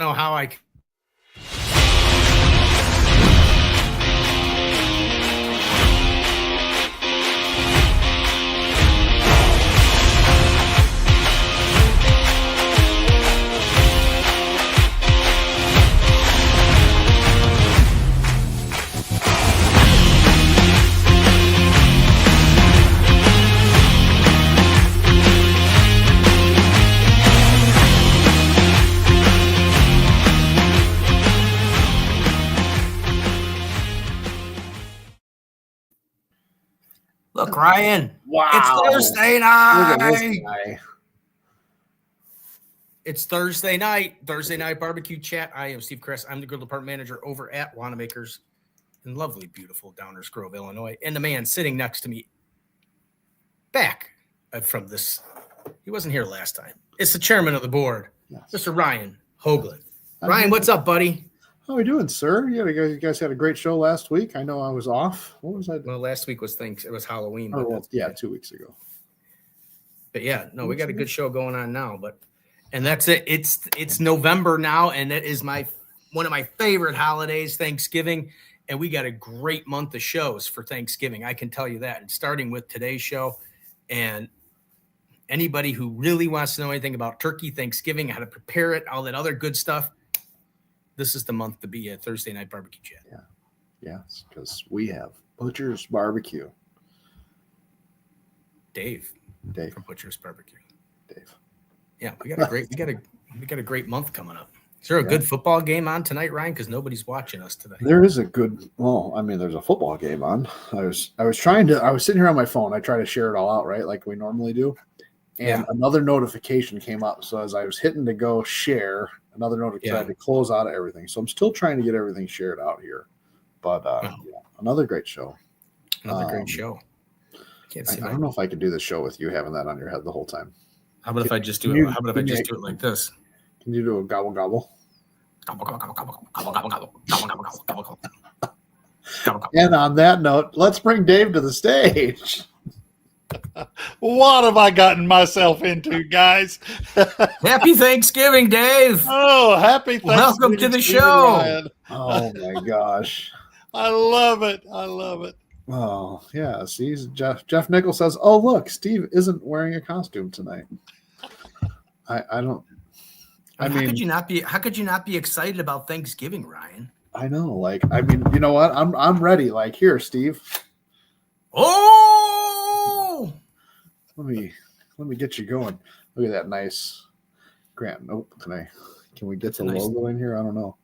know how I. Look, Ryan. Wow. It's Thursday night. Look at this guy. It's Thursday night barbecue chat. I am Steve Kress. I'm the grill department manager over at Wanamaker's in lovely, beautiful Downers Grove, Illinois. And the man sitting next to me back from this, he wasn't here last time. It's the chairman of the board, Yes. Mr. Ryan Hoagland. Ryan, what's up, buddy? How are we doing, sir? Yeah, you guys had a great show last week. I know I was off. What was I doing? Well, last week was it was Halloween. Oh, well, yeah, 2 weeks ago. But yeah, no, we got a good show going on now. And that's it. It's November now, and that is one of my favorite holidays, Thanksgiving. And we got a great month of shows for Thanksgiving. I can tell you that. And starting with today's show, and anybody who really wants to know anything about turkey, Thanksgiving, how to prepare it, all that other good stuff, this is the month to be a Thursday night barbecue chat. Yeah. Yes, because we have Butcher's Barbecue. Dave from Butcher's Barbecue. Dave. Yeah, we got a great month coming up. Is there a good football game on tonight, Ryan? Because nobody's watching us today. There is there's a football game on. I was sitting here on my phone. I try to share it all out, right? Like we normally do. And another notification came up. So as I was hitting to go share, another notification, I had to close out of everything. So I'm still trying to get everything shared out here. But another great show. Another great show. I don't know if I could do the show with you having that on your head the whole time. How about if I just do it? How about if I just do it like this? Can you do a gobble gobble? And on that note, let's bring Dave to the stage. What have I gotten myself into, guys? Happy Thanksgiving, Dave. Oh, happy Thanksgiving. Welcome to the show. Ryan. Oh, my gosh. I love it. Oh, yeah. See, Jeff Nichols says, oh, look, Steve isn't wearing a costume tonight. I don't. How could you not be excited about Thanksgiving, Ryan? I know. You know what? I'm ready. Here, Steve. Oh! Let me get you going. Look at that nice Grant. Nope. Can we get the logo in here? I don't know.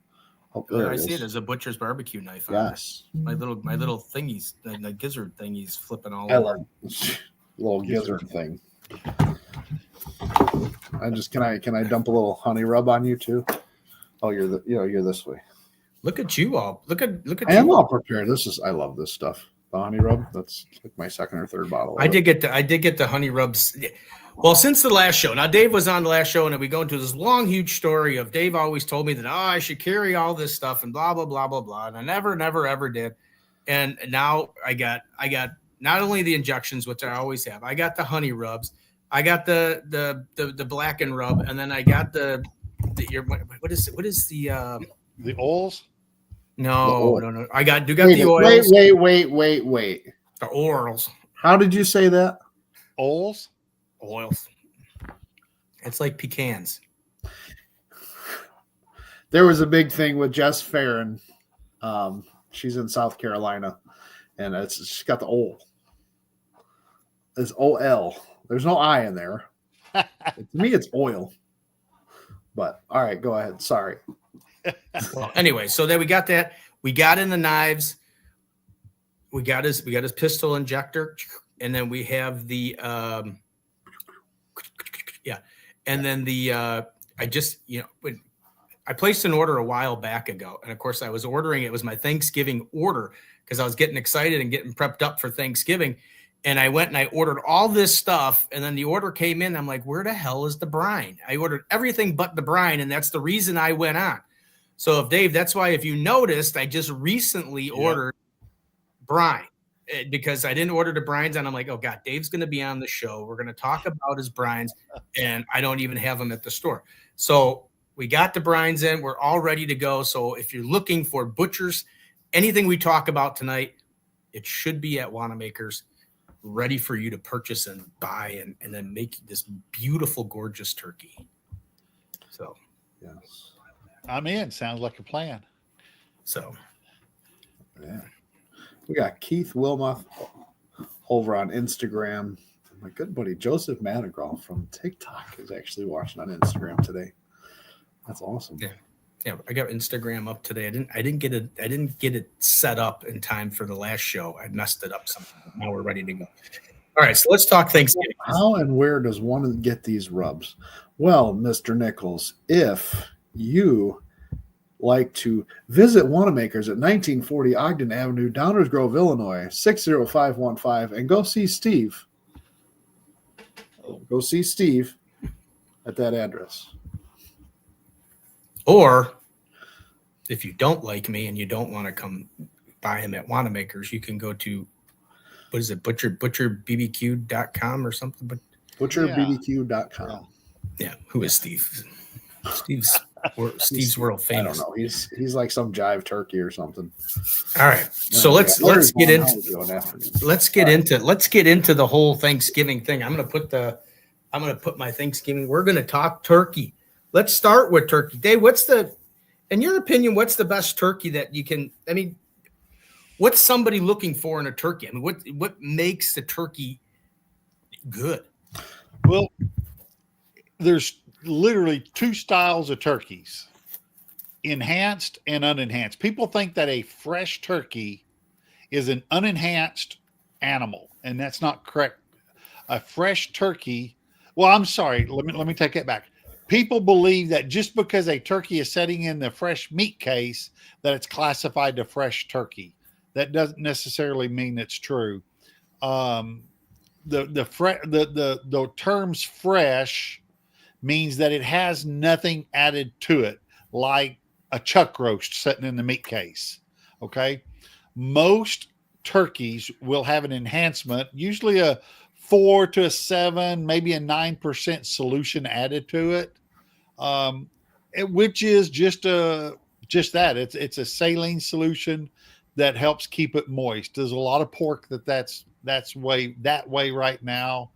Oh, I see it. There's a Butcher's Barbecue knife on yes. it. My little thingies, the gizzard thingies flipping all over. Little gizzard thing. Can I dump a little honey rub on you too? Oh, you're this way. Look at you all. Look at I am all prepared. I love this stuff. The honey rub. That's like my second or third bottle. I did get the honey rubs. Well, since the last show. Now Dave was on the last show, and we go into this long, huge story of Dave always told me that I should carry all this stuff and blah blah blah blah blah, and I never ever did. And now I got not only the injections, which I always have. I got the honey rubs. I got the black and rub, and then I got what is the oils? No. I got the oils. Wait. The orals. How did you say that? Oils. It's like pecans. There was a big thing with Jess Farron. She's in South Carolina, and she's got the O. It's OL. There's no I in there. To me, it's oil. But all right, go ahead. Sorry. Well, anyway, so then we got that. We got in the knives. We got his pistol injector, and then we have the and then the I placed an order a while back ago, and of course I was ordering. It was my Thanksgiving order because I was getting excited and getting prepped up for Thanksgiving. And I went and I ordered all this stuff, and then the order came in. I'm like, where the hell is the brine? I ordered everything but the brine, and that's the reason I went on. So, Dave, that's why if you noticed, I just recently ordered brine because I didn't order the brines, and I'm like, oh, God, Dave's going to be on the show. We're going to talk about his brines, and I don't even have them at the store. So We got the brines in. We're all ready to go. So if you're looking for butchers, anything we talk about tonight, it should be at Wanamaker's, ready for you to purchase and buy and then make this beautiful, gorgeous turkey. So, Yes. I'm in. Sounds like a plan. So, Yeah. We got Keith Wilmoth over on Instagram. My good buddy Joseph Madrigal from TikTok is actually watching on Instagram today. That's awesome. Yeah, I got Instagram up today. I didn't get it set up in time for the last show. I messed it up somehow. Now we're ready to go. All right, so let's talk Thanksgiving. How and where does one get these rubs? Well, Mr. Nichols, if you like to visit Wanamaker's at 1940 Ogden Avenue, Downers Grove, Illinois, 60515, and go see Steve. Go see Steve at that address. Or if you don't like me and you don't want to come buy him at Wanamaker's, you can go to, what is it, butcherbbq.com or something? But butcherbbq.com. yeah, who is Steve? Steve's world famous. I don't know. He's like some jive turkey or something. All right, so let's get into the whole Thanksgiving thing. I'm gonna put my Thanksgiving. We're gonna talk turkey. Let's start with turkey. Dave, in your opinion, what's the best turkey that you can? I mean, what's somebody looking for in a turkey? I mean, what makes the turkey good? Well, there's literally two styles of turkeys, enhanced and unenhanced. People think that a fresh turkey is an unenhanced animal, and that's not correct. A fresh turkey, well, I'm sorry, let me take that back. People believe that just because a turkey is sitting in the fresh meat case, that it's classified to fresh turkey. That doesn't necessarily mean it's true. The terms fresh means that it has nothing added to it, like a chuck roast sitting in the meat case. Okay. Most turkeys will have an enhancement, usually a 4 to a 7, maybe a 9% solution added to it. Which is just that it's a saline solution that helps keep it moist. There's a lot of pork that's that way right now.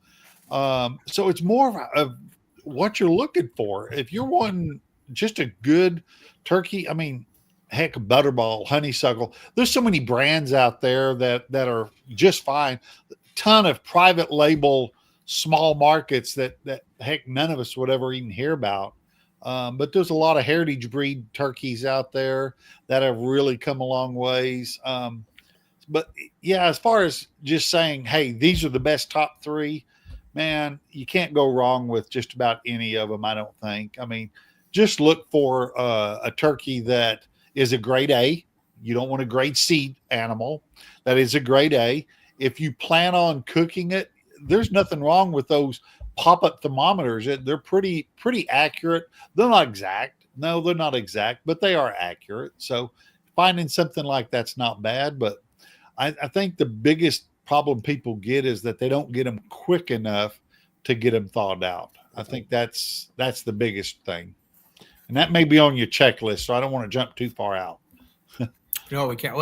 So it's more of what you're looking for. If you're wanting just a good turkey, I mean, heck, Butterball, Honeysuckle, there's so many brands out there that are just fine. Ton of private label small markets that heck none of us would ever even hear about. But there's a lot of heritage breed turkeys out there that have really come a long ways. But yeah, as far as just saying, hey, these are the best top 3, man, you can't go wrong with just about any of them, I don't think. I mean, just look for a turkey that is a grade A. You don't want a grade C animal. That is a grade A. If you plan on cooking it, there's nothing wrong with those pop-up thermometers. They're pretty accurate. They're not exact. No, they're not exact, but they are accurate. So finding something like that's not bad. But I think the biggest problem people get is that they don't get them quick enough to get them thawed out. I think that's the biggest thing. And that may be on your checklist, so I don't want to jump too far out. No, we can't.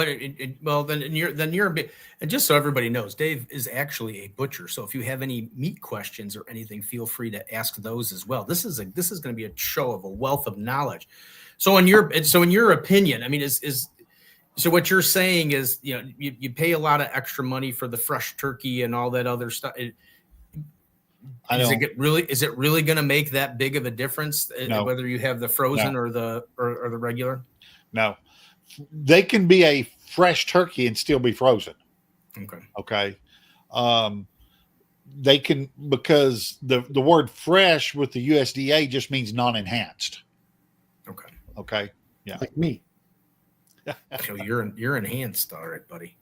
Well, then you're a bit. And just so everybody knows, Dave is actually a butcher. So if you have any meat questions or anything, feel free to ask those as well. This is going to be a show of a wealth of knowledge. So in your opinion, I mean, so what you're saying is, you pay a lot of extra money for the fresh turkey and all that other stuff. Is it really going to make that big of a difference? No. Whether you have the frozen No. or the regular? No. They can be a fresh turkey and still be frozen. Okay. They can, because the word fresh with the USDA just means non-enhanced. Okay. Yeah. Like me. So you're enhanced. All right, buddy.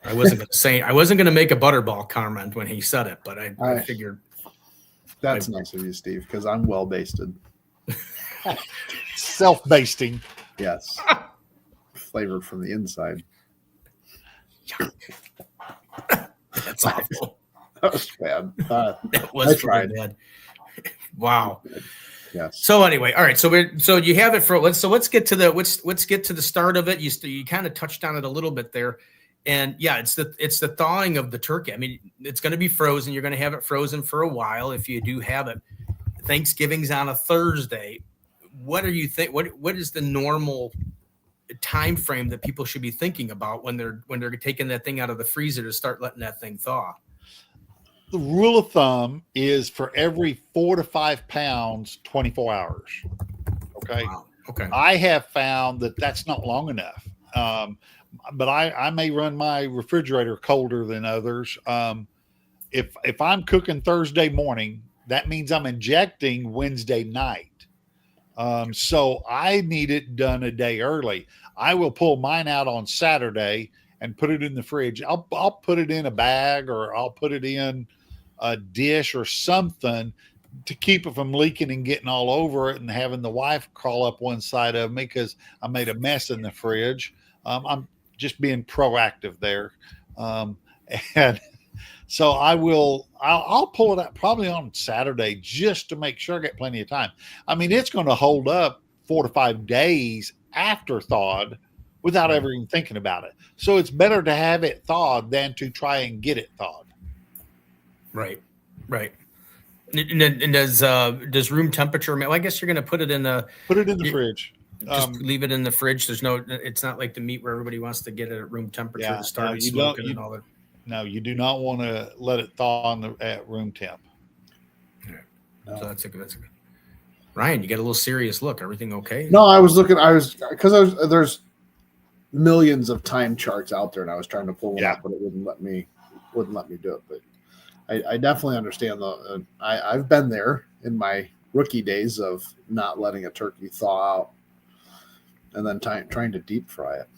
I wasn't going to make a Butterball comment when he said it, but I figured. That's nice of you, Steve, because I'm well basted. Self-basting. Yes. Flavored from the inside. That's awful. That was bad. That was I tried. bad. Wow. Yes. So anyway, all right. So you have it for let's get to the start of it. You kind of touched on it a little bit there, and yeah, it's the thawing of the turkey. I mean, it's going to be frozen. You're going to have it frozen for a while if you do have it. Thanksgiving's on a Thursday. What do you think? What is the normal time frame that people should be thinking about when they're taking that thing out of the freezer to start letting that thing thaw? The rule of thumb is for every 4 to 5 pounds, 24 hours. Okay. Wow. Okay. I have found that that's not long enough. But I may run my refrigerator colder than others. If I'm cooking Thursday morning, that means I'm injecting Wednesday night. So I need it done a day early. I will pull mine out on Saturday and put it in the fridge. I'll put it in a bag, or I'll put it in a dish or something to keep it from leaking and getting all over it and having the wife crawl up one side of me because I made a mess in the fridge. I'm just being proactive there. And so I'll pull it out probably on Saturday just to make sure I get plenty of time. I mean, it's going to hold up 4 to 5 days after thawed without ever even thinking about it. So it's better to have it thawed than to try and get it thawed. Right. And does room temperature? Well, I guess you're going to put it in the fridge. Just leave it in the fridge. It's not like the meat where everybody wants to get it at room temperature to start smoking and all that. No, you do not want to let it thaw at room temp. Yeah. No. So that's a good. Ryan, you got a little serious look. Everything okay? No, there's millions of time charts out there, and I was trying to pull one up, but it wouldn't let me do it. But I definitely understand I've been there in my rookie days of not letting a turkey thaw out and then trying to deep fry it.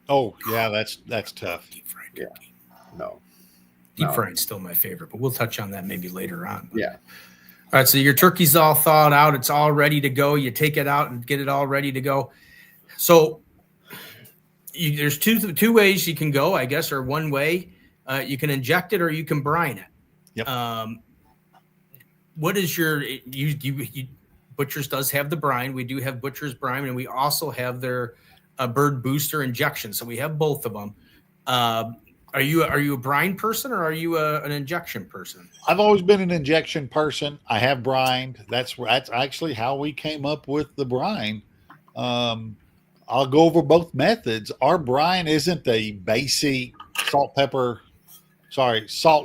Oh yeah, that's tough. Deep fried turkey. No. Deep fried's still my favorite, but we'll touch on that maybe later on. But. Yeah. All right, so your turkey's all thawed out. It's all ready to go. You take it out and get it all ready to go. So there's two ways you can go, I guess, or one way. You can inject it or you can brine it. Yep. What is your Butcher's does have the brine. We do have Butcher's brine, and we also have their bird booster injection. So we have both of them. Are you a brine person or are you an injection person? I've always been an injection person. I have brined. That's actually how we came up with the brine. I'll go over both methods. Our brine isn't a basic salt,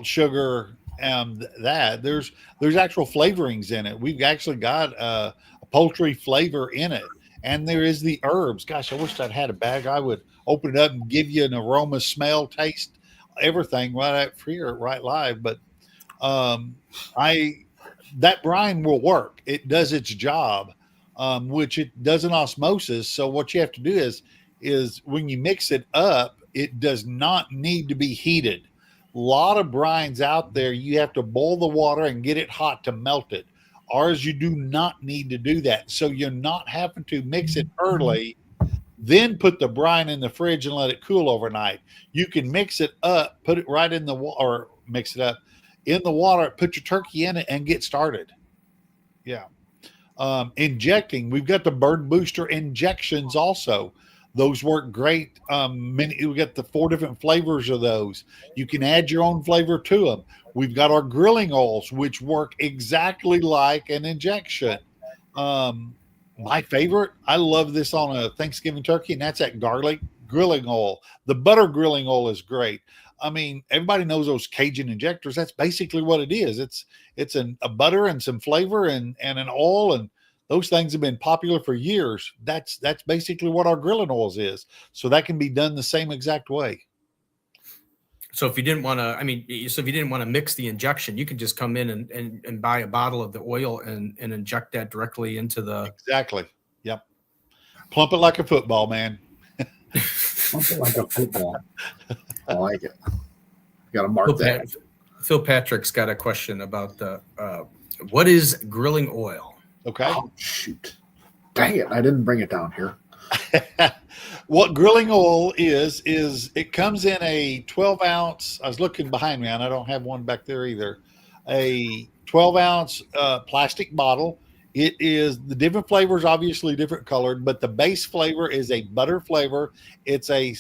sugar, and that there's actual flavorings in it. We've actually got a poultry flavor in it, and there is the herbs. Gosh, I wish I'd had a bag. I would open it up and give you an aroma, smell, taste, everything right out here, right live. But that brine will work. It does its job, which it does an osmosis. So what you have to do is when you mix it up, it does not need to be heated. A lot of brines out there, you have to boil the water and get it hot to melt it. Ours, you do not need to do that. So you're not having to mix it early, then put the brine in the fridge and let it cool overnight. You can mix it up, put it right in the water, or mix it up in the water, put your turkey in it and get started. Yeah. Injecting, we've got the bird booster injections also. Those work great. We got the 4 different flavors of those. You can add your own flavor to them. We've got our grilling oils, which work exactly like an injection. My favorite, I love this on a Thanksgiving turkey, and that's that garlic grilling oil. The butter grilling oil is great. I mean, everybody knows those Cajun injectors. That's basically what it is. It's a butter and some flavor and an oil, and those things have been popular for years. That's basically what our grilling oils is. So that can be done the same exact way. So if you didn't want to mix the injection, you could just come in and buy a bottle of the oil and inject that directly into the. Exactly. Yep. Plump it like a football, man. Plump it like a football. I like it. Got to mark that. Phil Patrick's got a question about what is grilling oil? Okay. Oh, shoot. Dang it. I didn't bring it down here. What grilling oil is it comes in a 12 ounce. I was looking behind me and I don't have one back there either. A 12-ounce plastic bottle. It is the different flavors, obviously different colored, but the base flavor is a butter flavor. It's a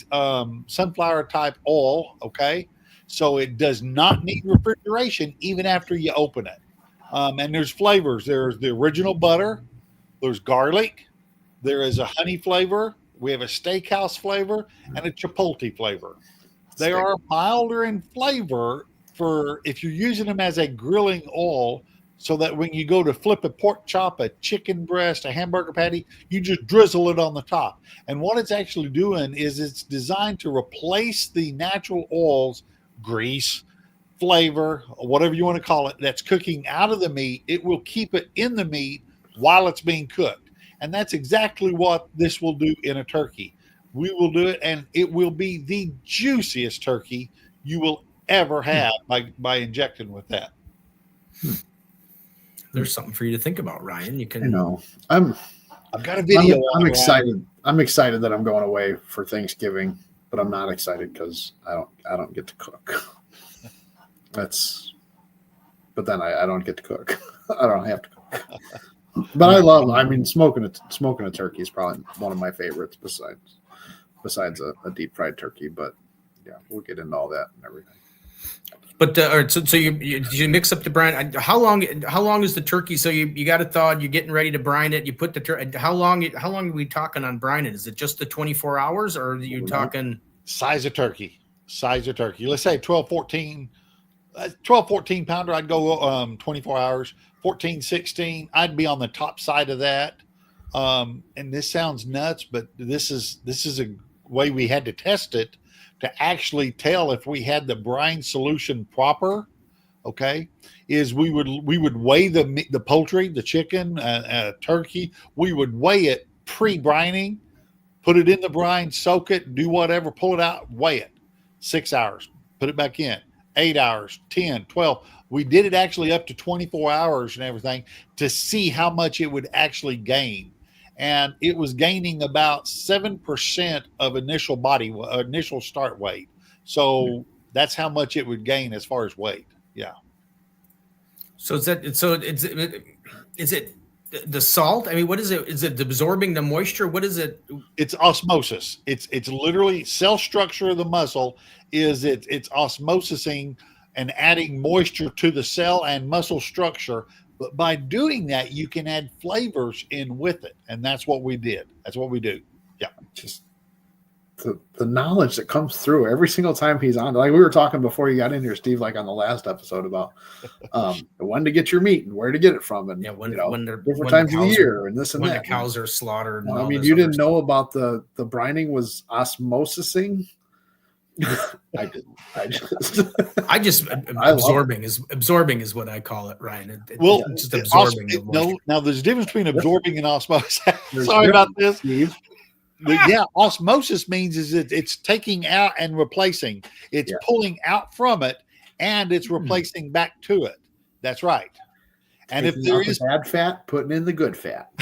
sunflower type oil. Okay. So it does not need refrigeration even after you open it. And there's flavors. There's the original butter. There's garlic. There is a honey flavor. We have a steakhouse flavor and a chipotle flavor. They are milder in flavor for if you're using them as a grilling oil, so that when you go to flip a pork chop, a chicken breast, a hamburger patty, you just drizzle it on the top. And what it's actually doing is it's designed to replace the natural oils, grease, flavor, whatever you want to call it, that's cooking out of the meat. It will keep it in the meat while it's being cooked. And that's exactly what this will do in a turkey. We will do it, and it will be the juiciest turkey you will ever have by injecting with that. There's something for you to think about, Ryan. You can. You know, I've got a video. I'm excited. I'm excited that I'm going away for Thanksgiving, but I'm not excited because I don't get to cook. But then I don't get to cook. I don't have to cook. But I mean, smoking a turkey is probably one of my favorites besides a deep fried turkey. But yeah, we'll get into all that and everything. But all right, so you mix up the brine. How long is the turkey? So you got it thawed. You're getting ready to brine it. You put the turkey. How long are we talking on brining? Is it just the 24 hours, or are you talking size of turkey? Let's say 12, 14 pounder. I'd go 24 hours. 14, 16. I'd be on the top side of that. And this sounds nuts, but this is a way we had to test it to actually tell if we had the brine solution proper. Okay, is we would weigh the poultry, the chicken, turkey. We would weigh it pre-brining, put it in the brine, soak it, do whatever, pull it out, weigh it. 6 hours, put it back in. 8 hours, 10, 12. We did it actually up to 24 hours and everything to see how much it would actually gain. And it was gaining about 7% of initial start weight. So that's how much it would gain as far as weight. Yeah. So is it the salt? I mean, what is it? Is it absorbing the moisture? What is it? It's osmosis. It's literally cell structure of the muscle it's osmosising and adding moisture to the cell and muscle structure. But by doing that, you can add flavors in with it. And that's what we did. That's what we do. Yeah. Just the knowledge that comes through every single time he's on. Like we were talking before you got in here, Steve, like on the last episode about when to get your meat and where to get it from. And when they're different times of the year and this and when that. The cows are slaughtered. I mean, you didn't know about the brining was osmosising. I just absorbing is what I call it, Ryan. It's just absorbing. Now there's a difference between absorbing and osmosis. Sorry about this. Steve. Yeah, osmosis means it's taking out and replacing. It's pulling out from it and it's replacing back to it. That's right. And taking if there is bad fat, putting in the good fat.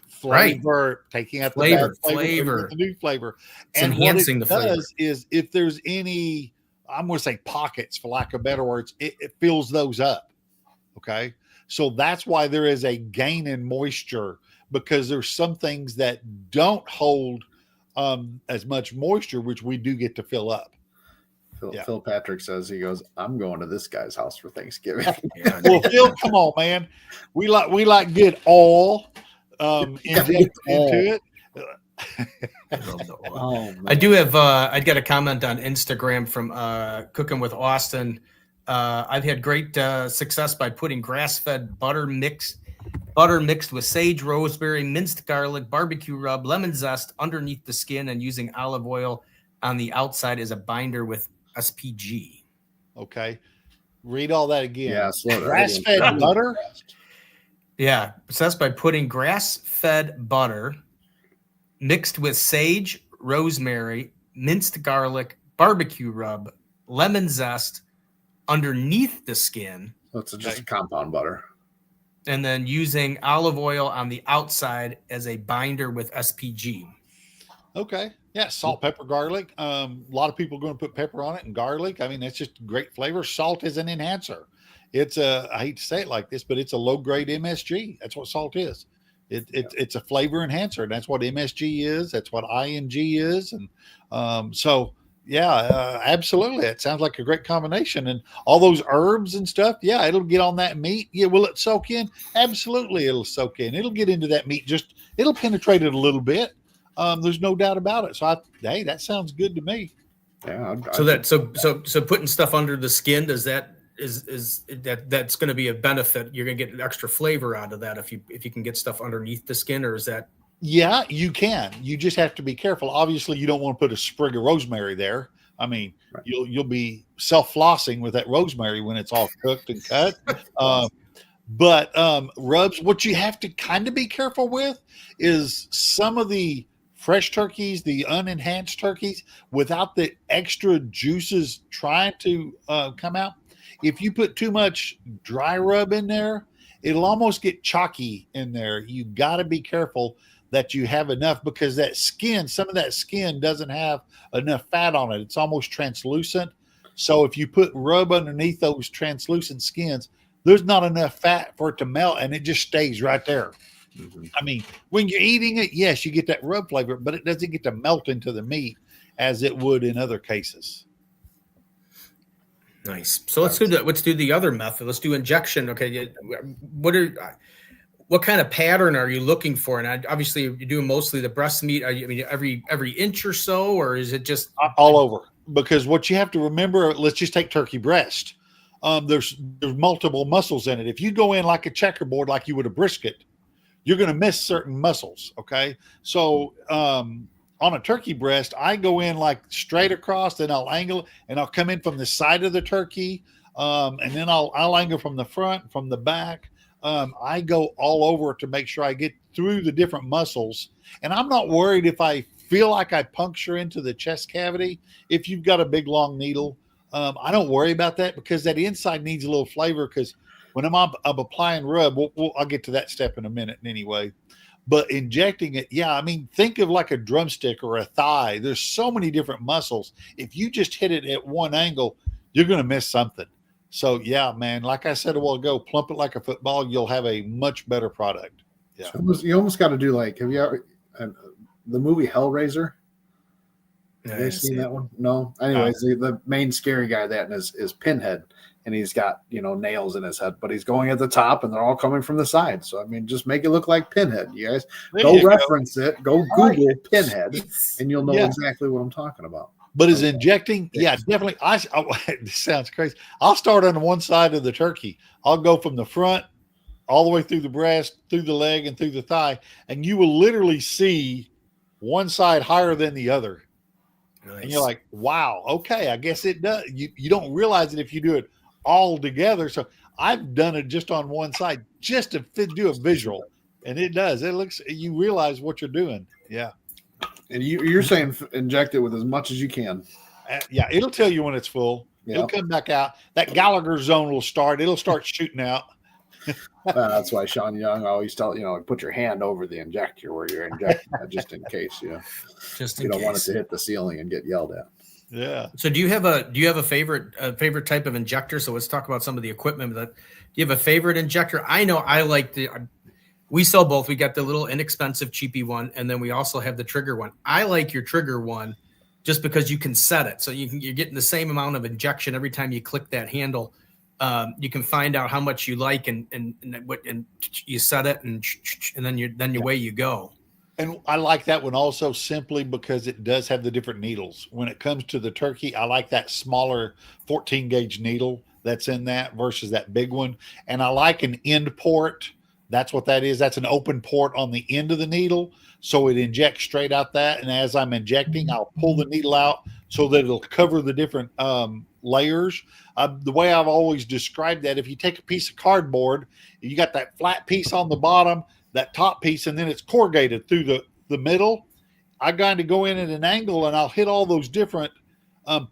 Flavor, right. Taking out flavor, the bad flavor, the new flavor. It's and enhancing what it the flavor. does is if there's any, I'm going to say pockets, for lack of better words, it fills those up. Okay. So that's why there is a gain in moisture, because there's some things that don't hold as much moisture, which we do get to fill up. Phil Patrick says, he goes, I'm going to this guy's house for Thanksgiving. Well, Phil, come on, man. We like good oil. Inject into it. I do have I got a comment on Instagram from Cooking with Austin. I've had great success by putting grass-fed butter mixed with sage, rosemary, minced garlic, barbecue rub, lemon zest underneath the skin, and using olive oil on the outside as a binder with SPG. Okay, read all that again. Yeah, grass-fed butter. Yeah, so that's by putting grass-fed butter mixed with sage, rosemary, minced garlic, barbecue rub, lemon zest underneath the skin. So it's just a compound butter. And then using olive oil on the outside as a binder with SPG. Okay. Yeah, salt, pepper, garlic. A lot of people are going to put pepper on it and garlic. I mean, that's just great flavor. Salt is an enhancer. It's a, I hate to say it like this, but it's a low grade MSG. That's what salt is. It's a flavor enhancer. And that's what MSG is. That's what ING is. And so, yeah, absolutely. It sounds like a great combination. And all those herbs and stuff, yeah, it'll get on that meat. Yeah, will it soak in? Absolutely, it'll soak in. It'll get into that meat. Just it'll penetrate it a little bit. There's no doubt about it. So, hey, that sounds good to me. Yeah. So putting stuff under the skin, does that that's going to be a benefit? You're going to get an extra flavor out of that if you can get stuff underneath the skin, or is that? Yeah, you can. You just have to be careful. Obviously, you don't want to put a sprig of rosemary there. I mean, right. You'll be self-flossing with that rosemary when it's all cooked and cut. But rubs, what you have to kind of be careful with is some of the fresh turkeys, the unenhanced turkeys, without the extra juices trying to come out. If you put too much dry rub in there, it'll almost get chalky in there. You got to be careful that you have enough, because that skin, some of that skin doesn't have enough fat on it. It's almost translucent. So if you put rub underneath those translucent skins, there's not enough fat for it to melt, and it just stays right there. Mm-hmm. I mean, when you're eating it, yes, you get that rub flavor, but it doesn't get to melt into the meat as it would in other cases. Nice. So let's do the other method. Let's do injection. Okay. What kind of pattern are you looking for? And obviously you're doing mostly the breast meat. Every inch or so, or is it just all over? Because what you have to remember, let's just take turkey breast. There's multiple muscles in it. If you go in like a checkerboard, like you would a brisket, you're going to miss certain muscles. Okay. So, on a turkey breast, I go in like straight across, then I'll angle and I'll come in from the side of the turkey. And then I'll angle from the front, from the back. I go all over to make sure I get through the different muscles. And I'm not worried if I feel like I puncture into the chest cavity. If you've got a big, long needle, I don't worry about that, because that inside needs a little flavor. Because when I'm applying rub, I'll get to that step in a minute anyway. But injecting it, yeah, I mean, think of like a drumstick or a thigh. There's so many different muscles. If you just hit it at one angle, you're going to miss something. So, yeah, man, like I said a while ago, plump it like a football. You'll have a much better product. Yeah. So you almost got to do like, have you ever, the movie Hellraiser? Have you seen that one? No. Anyways, the main scary guy that is Pinhead, and he's got, nails in his head, but he's going at the top and they're all coming from the side. So, I mean, just make it look like Pinhead. You guys go reference it, go Google Pinhead, and you'll know exactly what I'm talking about. But is injecting? Yeah, definitely. This sounds crazy. I'll start on one side of the turkey. I'll go from the front all the way through the breast, through the leg, and through the thigh. And you will literally see one side higher than the other. Nice. And you're like, wow, okay, I guess it does. You don't realize it if you do it all together. So I've done it just on one side just to do a visual. And it does. It looks, you realize what you're doing. Yeah. And you're saying inject it with as much as you can. Yeah, it'll tell you when it's full. Yep. It'll come back out. That Gallagher zone will start. It'll start shooting out. That's why Sean Young always tell put your hand over the injector where you're injecting just in case. Just in case. You don't want it to hit the ceiling and get yelled at. Yeah. So do you have a favorite type of injector? So let's talk about some of the equipment. Do you have a favorite injector? I know I like we sell both. We got the little inexpensive cheapy one, and then we also have the trigger one. I like your trigger one just because you can set it. So you're getting the same amount of injection every time you click that handle. You can find out how much you like and you set it and then away you go. And I like that one also simply because it does have the different needles. When it comes to the turkey, I like that smaller 14 gauge needle that's in that versus that big one. And I like an end port. That's what that is. That's an open port on the end of the needle. So it injects straight out that. And as I'm injecting, I'll pull the needle out so that it'll cover the different layers. The way I've always described that, if you take a piece of cardboard, you got that flat piece on the bottom, that top piece, and then it's corrugated through the middle. I kind of go in at an angle and I'll hit all those different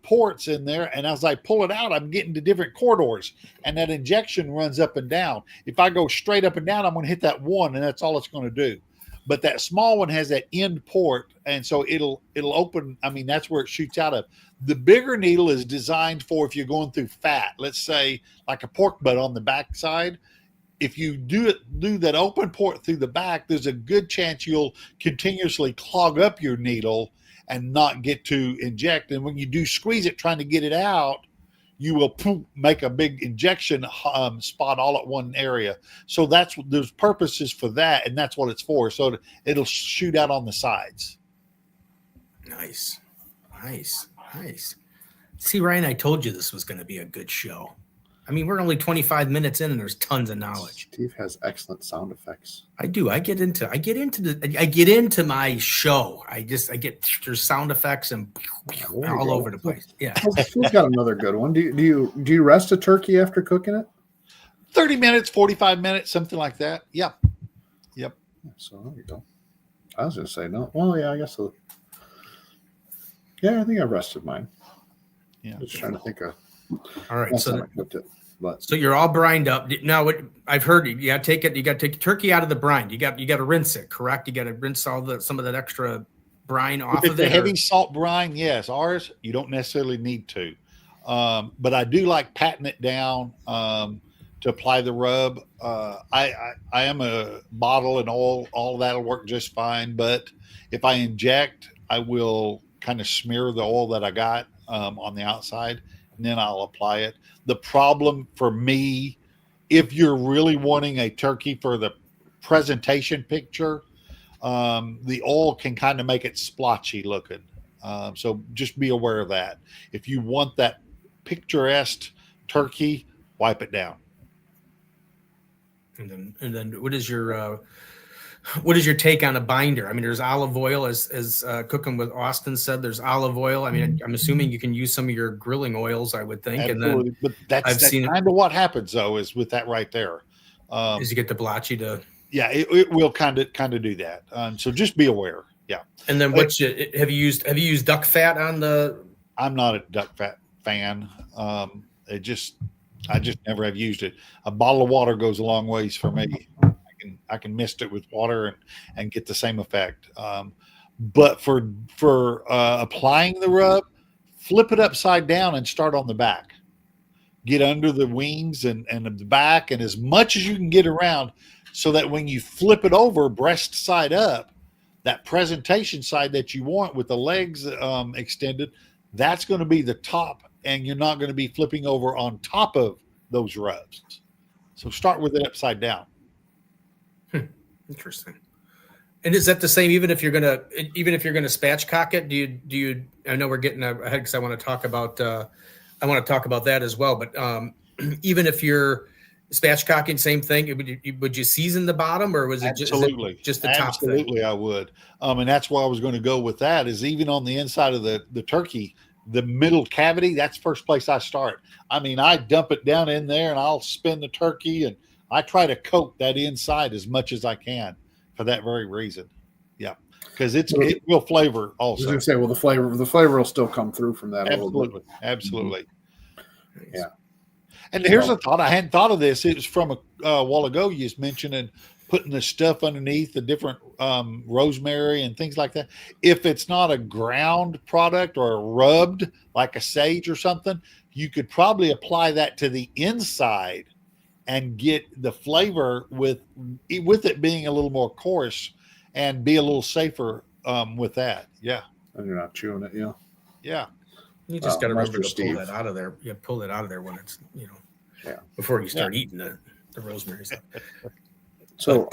ports in there. And as I pull it out, I'm getting to different corridors, and that injection runs up and down. If I go straight up and down, I'm going to hit that one, and that's all it's going to do. but that small one has that end port, and so it'll open. I mean, that's where it shoots out of. The bigger needle is designed for if you're going through fat, let's say like a pork butt on the back side. If you do that open port through the back, there's a good chance you'll continuously clog up your needle and not get to inject. And when you do squeeze it, trying to get it out, you will make a big injection spot all at one area. So there's purposes for that, and that's what it's for. So it'll shoot out on the sides. Nice. See, Ryan, I told you this was going to be a good show. I mean, we're only 25 minutes in, and there's tons of knowledge. Steve has excellent sound effects. I do. I get into my show. There's sound effects and all over the place. Yeah. Who's got another good one? Do you rest a turkey after cooking it? 30 minutes, 45 minutes, something like that. Yeah. Yep. So there you go. I was going to say no. Well, yeah, I guess so. Yeah, I think I rested mine. Yeah. Just trying to think of. All right. So But so you're all brined up now. What I've heard, you got to take turkey out of the brine. You got to rinse it, correct? You got to rinse some of that extra brine off of it. The heavy salt brine, yes. Ours, you don't necessarily need to, but I do like patting it down to apply the rub. I am a bottle and all that'll work just fine. But if I inject, I will kind of smear the oil that I got on the outside, and then I'll apply it. The problem for me, if you're really wanting a turkey for the presentation picture, the oil can kind of make it splotchy looking. So just be aware of that. If you want that picturesque turkey, wipe it down. And then what is your take on a binder? I mean, there's olive oil, as Cooking with Austin said. There's olive oil. I mean, I'm assuming you can use some of your grilling oils, I would think. Absolutely. And then but that's kind of what happens, though, is with that right there. Is you get the blotchy to. Yeah, it will kind of do that. So just be aware. Yeah. And then have you used duck fat on the? I'm not a duck fat fan. I just never have used it. A bottle of water goes a long ways for me. I can mist it with water and get the same effect. But for applying the rub, flip it upside down and start on the back. Get under the wings and the back, and as much as you can get around, so that when you flip it over breast side up, that presentation side that you want with the legs extended, that's going to be the top, and you're not going to be flipping over on top of those rubs. So start with it upside down. Interesting. And is that the same even if you're gonna spatchcock it? Do you? I know we're getting ahead because I want to talk about that as well. But even if you're spatchcocking, same thing. Would you season the bottom, or was it just the top? Absolutely, thing? I would. And that's why I was going to go with that. Is even on the inside of the turkey, the middle cavity, that's first place I start. I mean, I dump it down in there, and I'll spin the turkey, and I try to coat that inside as much as I can for that very reason. Yeah, because it will flavor also. I was going to say, well, the flavor will still come through from that. Absolutely, absolutely. Mm-hmm. Yeah. And here's a thought. I hadn't thought of this. It was from a while ago. You was mentioning putting the stuff underneath the different rosemary and things like that. If it's not a ground product or rubbed like a sage or something, you could probably apply that to the inside and get the flavor with it being a little more coarse and be a little safer with that. Yeah. And you're not chewing it. Yeah. Yeah. You just got to remember to pull that out of there. You pull it out of there when it's, before you start eating the rosemary stuff. So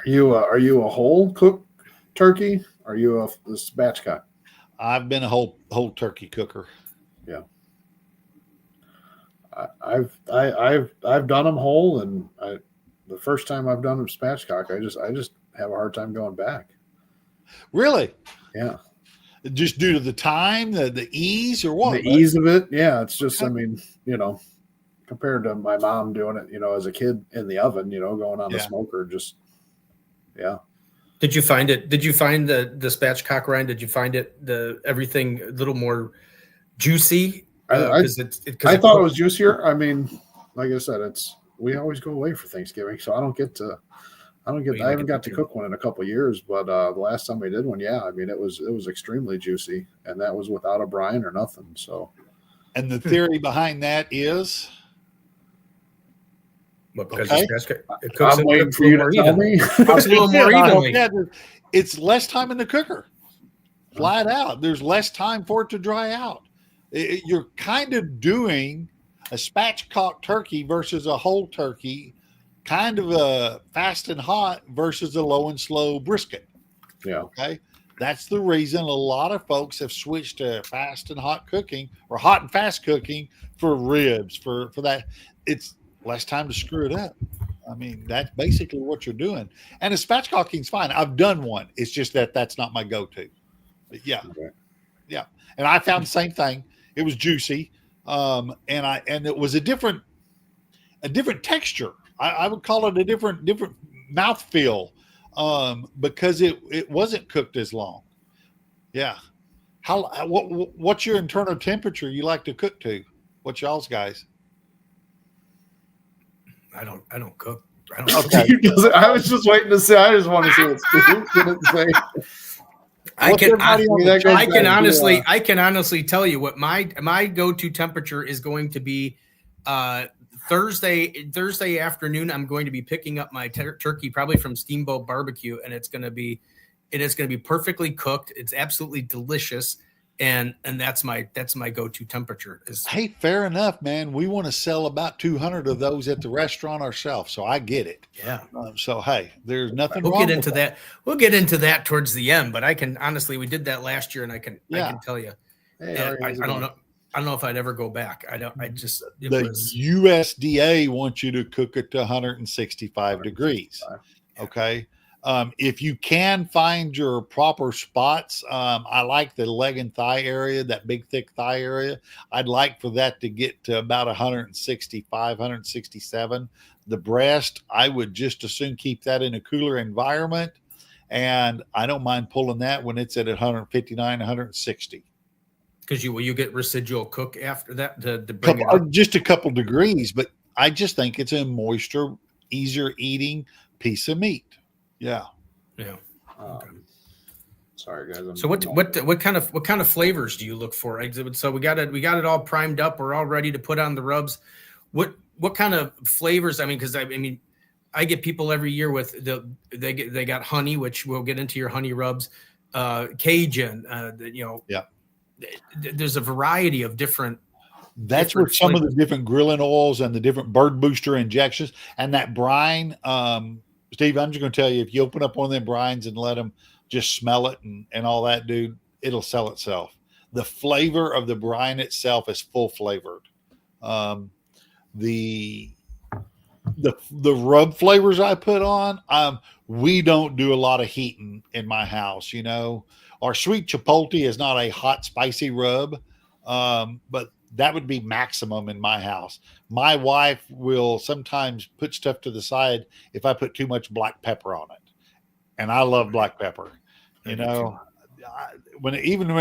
are you a whole cooked turkey? Are you a spatchcock? I've been a whole turkey cooker. Yeah. I've done them whole, and the first time I've done them spatchcock, I just have a hard time going back. Really? Yeah. Just due to the time, the ease, or what? The ease of it, yeah. It's just, I mean, compared to my mom doing it, as a kid in the oven, going on the smoker, just, yeah. Did you find the spatchcock, Ryan? Did you find everything a little more juicy? I thought it was juicier. I mean, like I said, we always go away for Thanksgiving, so I don't get to I haven't got to cook one in a couple of years, but the last time we did one, yeah, I mean it was extremely juicy, and that was without a brine or nothing. So, And the theory behind that is, because okay, it cooks I'm waiting for a you little to more tell evenly. me. Cooks a little more evenly. It's less time in the cooker. Flat out, there's less time for it to dry out. You're kind of doing a spatchcock turkey versus a whole turkey, kind of a fast and hot versus a low and slow brisket. Yeah. Okay. That's the reason a lot of folks have switched to fast and hot cooking or hot and fast cooking for ribs, for that. It's less time to screw it up. I mean, that's basically what you're doing. And a spatchcocking is fine. I've done one. It's just that's not my go-to. But yeah. Okay. Yeah. And I found the same thing. It was juicy. And it was a different texture. I would call it a different mouthfeel, because it wasn't cooked as long. Yeah. What's your internal temperature you like to cook to? What's y'all's guys? I don't cook. Okay. I was just waiting to say. I just want to see what Steve didn't say. I can honestly tell you what my go-to temperature is going to be. Thursday afternoon, I'm going to be picking up my turkey probably from Steamboat Barbecue, and it is going to be perfectly cooked. It's absolutely delicious, and that's my go-to temperature. Hey, fair enough, man. We want to sell about 200 of those at the restaurant ourselves, so I get it. Yeah. So hey, there's nothing. We'll get into that. We'll get into that towards the end, but I can honestly, we did that last year, and I can tell you, Hey, I don't know. I don't know if I'd ever go back. USDA wants you to cook it to 165 degrees. Okay. If you can find your proper spots, I like the leg and thigh area, that big, thick thigh area. I'd like for that to get to about 165, 167. The breast, I would just as soon keep that in a cooler environment. And I don't mind pulling that when it's at 159, 160. Because you get residual cook after that to bring it up. Just a couple degrees, but I just think it's a moisture, easier eating piece of meat. Yeah. Yeah. Okay. Sorry, guys. So what kind of flavors do you look for? So we got it all primed up. We're all ready to put on the rubs. What kind of flavors? I mean, because I get people every year with they got honey, which we'll get into your honey rubs, Cajun. Yeah. There's a variety of different. That's where some of the different grilling oils and the different bird booster injections and that brine. Steve, I'm just going to tell you, if you open up one of them brines and let them just smell it and all that, dude, it'll sell itself. The flavor of the brine itself is full flavored. The rub flavors I put on, we don't do a lot of heating in my house. Our sweet chipotle is not a hot, spicy rub, but that would be maximum in my house. My wife will sometimes put stuff to the side if I put too much black pepper on it. And I love black pepper. Even when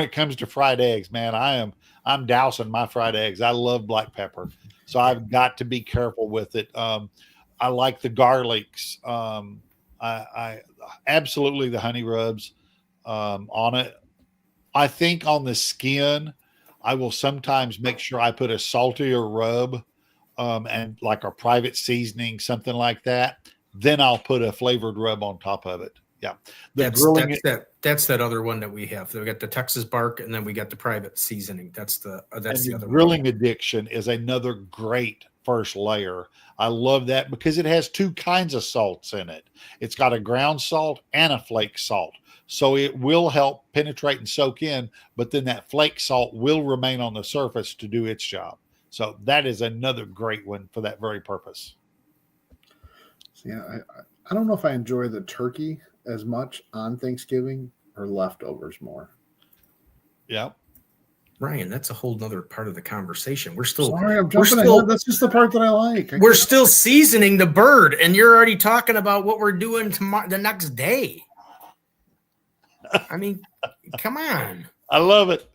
it comes to fried eggs, man, I'm dousing my fried eggs. I love black pepper. So I've got to be careful with it. I like the garlics. I absolutely the honey rubs on it. I think on the skin, I will sometimes make sure I put a saltier rub and like a private seasoning, something like that. Then I'll put a flavored rub on top of it. Yeah. That's that other one that we have. So we got the Texas bark, and then we got the private seasoning. That's the other grilling addiction is another great first layer. I love that because it has two kinds of salts in it. It's got a ground salt and a flake salt. So it will help penetrate and soak in, but then that flake salt will remain on the surface to do its job. So that is another great one for that very purpose. Yeah, I don't know if I enjoy the turkey as much on Thanksgiving or leftovers more. Yeah. Ryan, that's a whole nother part of the conversation. We're still sorry, I'm jumping ahead. That's just the part that I like. We're still seasoning the bird, and you're already talking about what we're doing tomorrow, the next day. I mean, come on. I love it.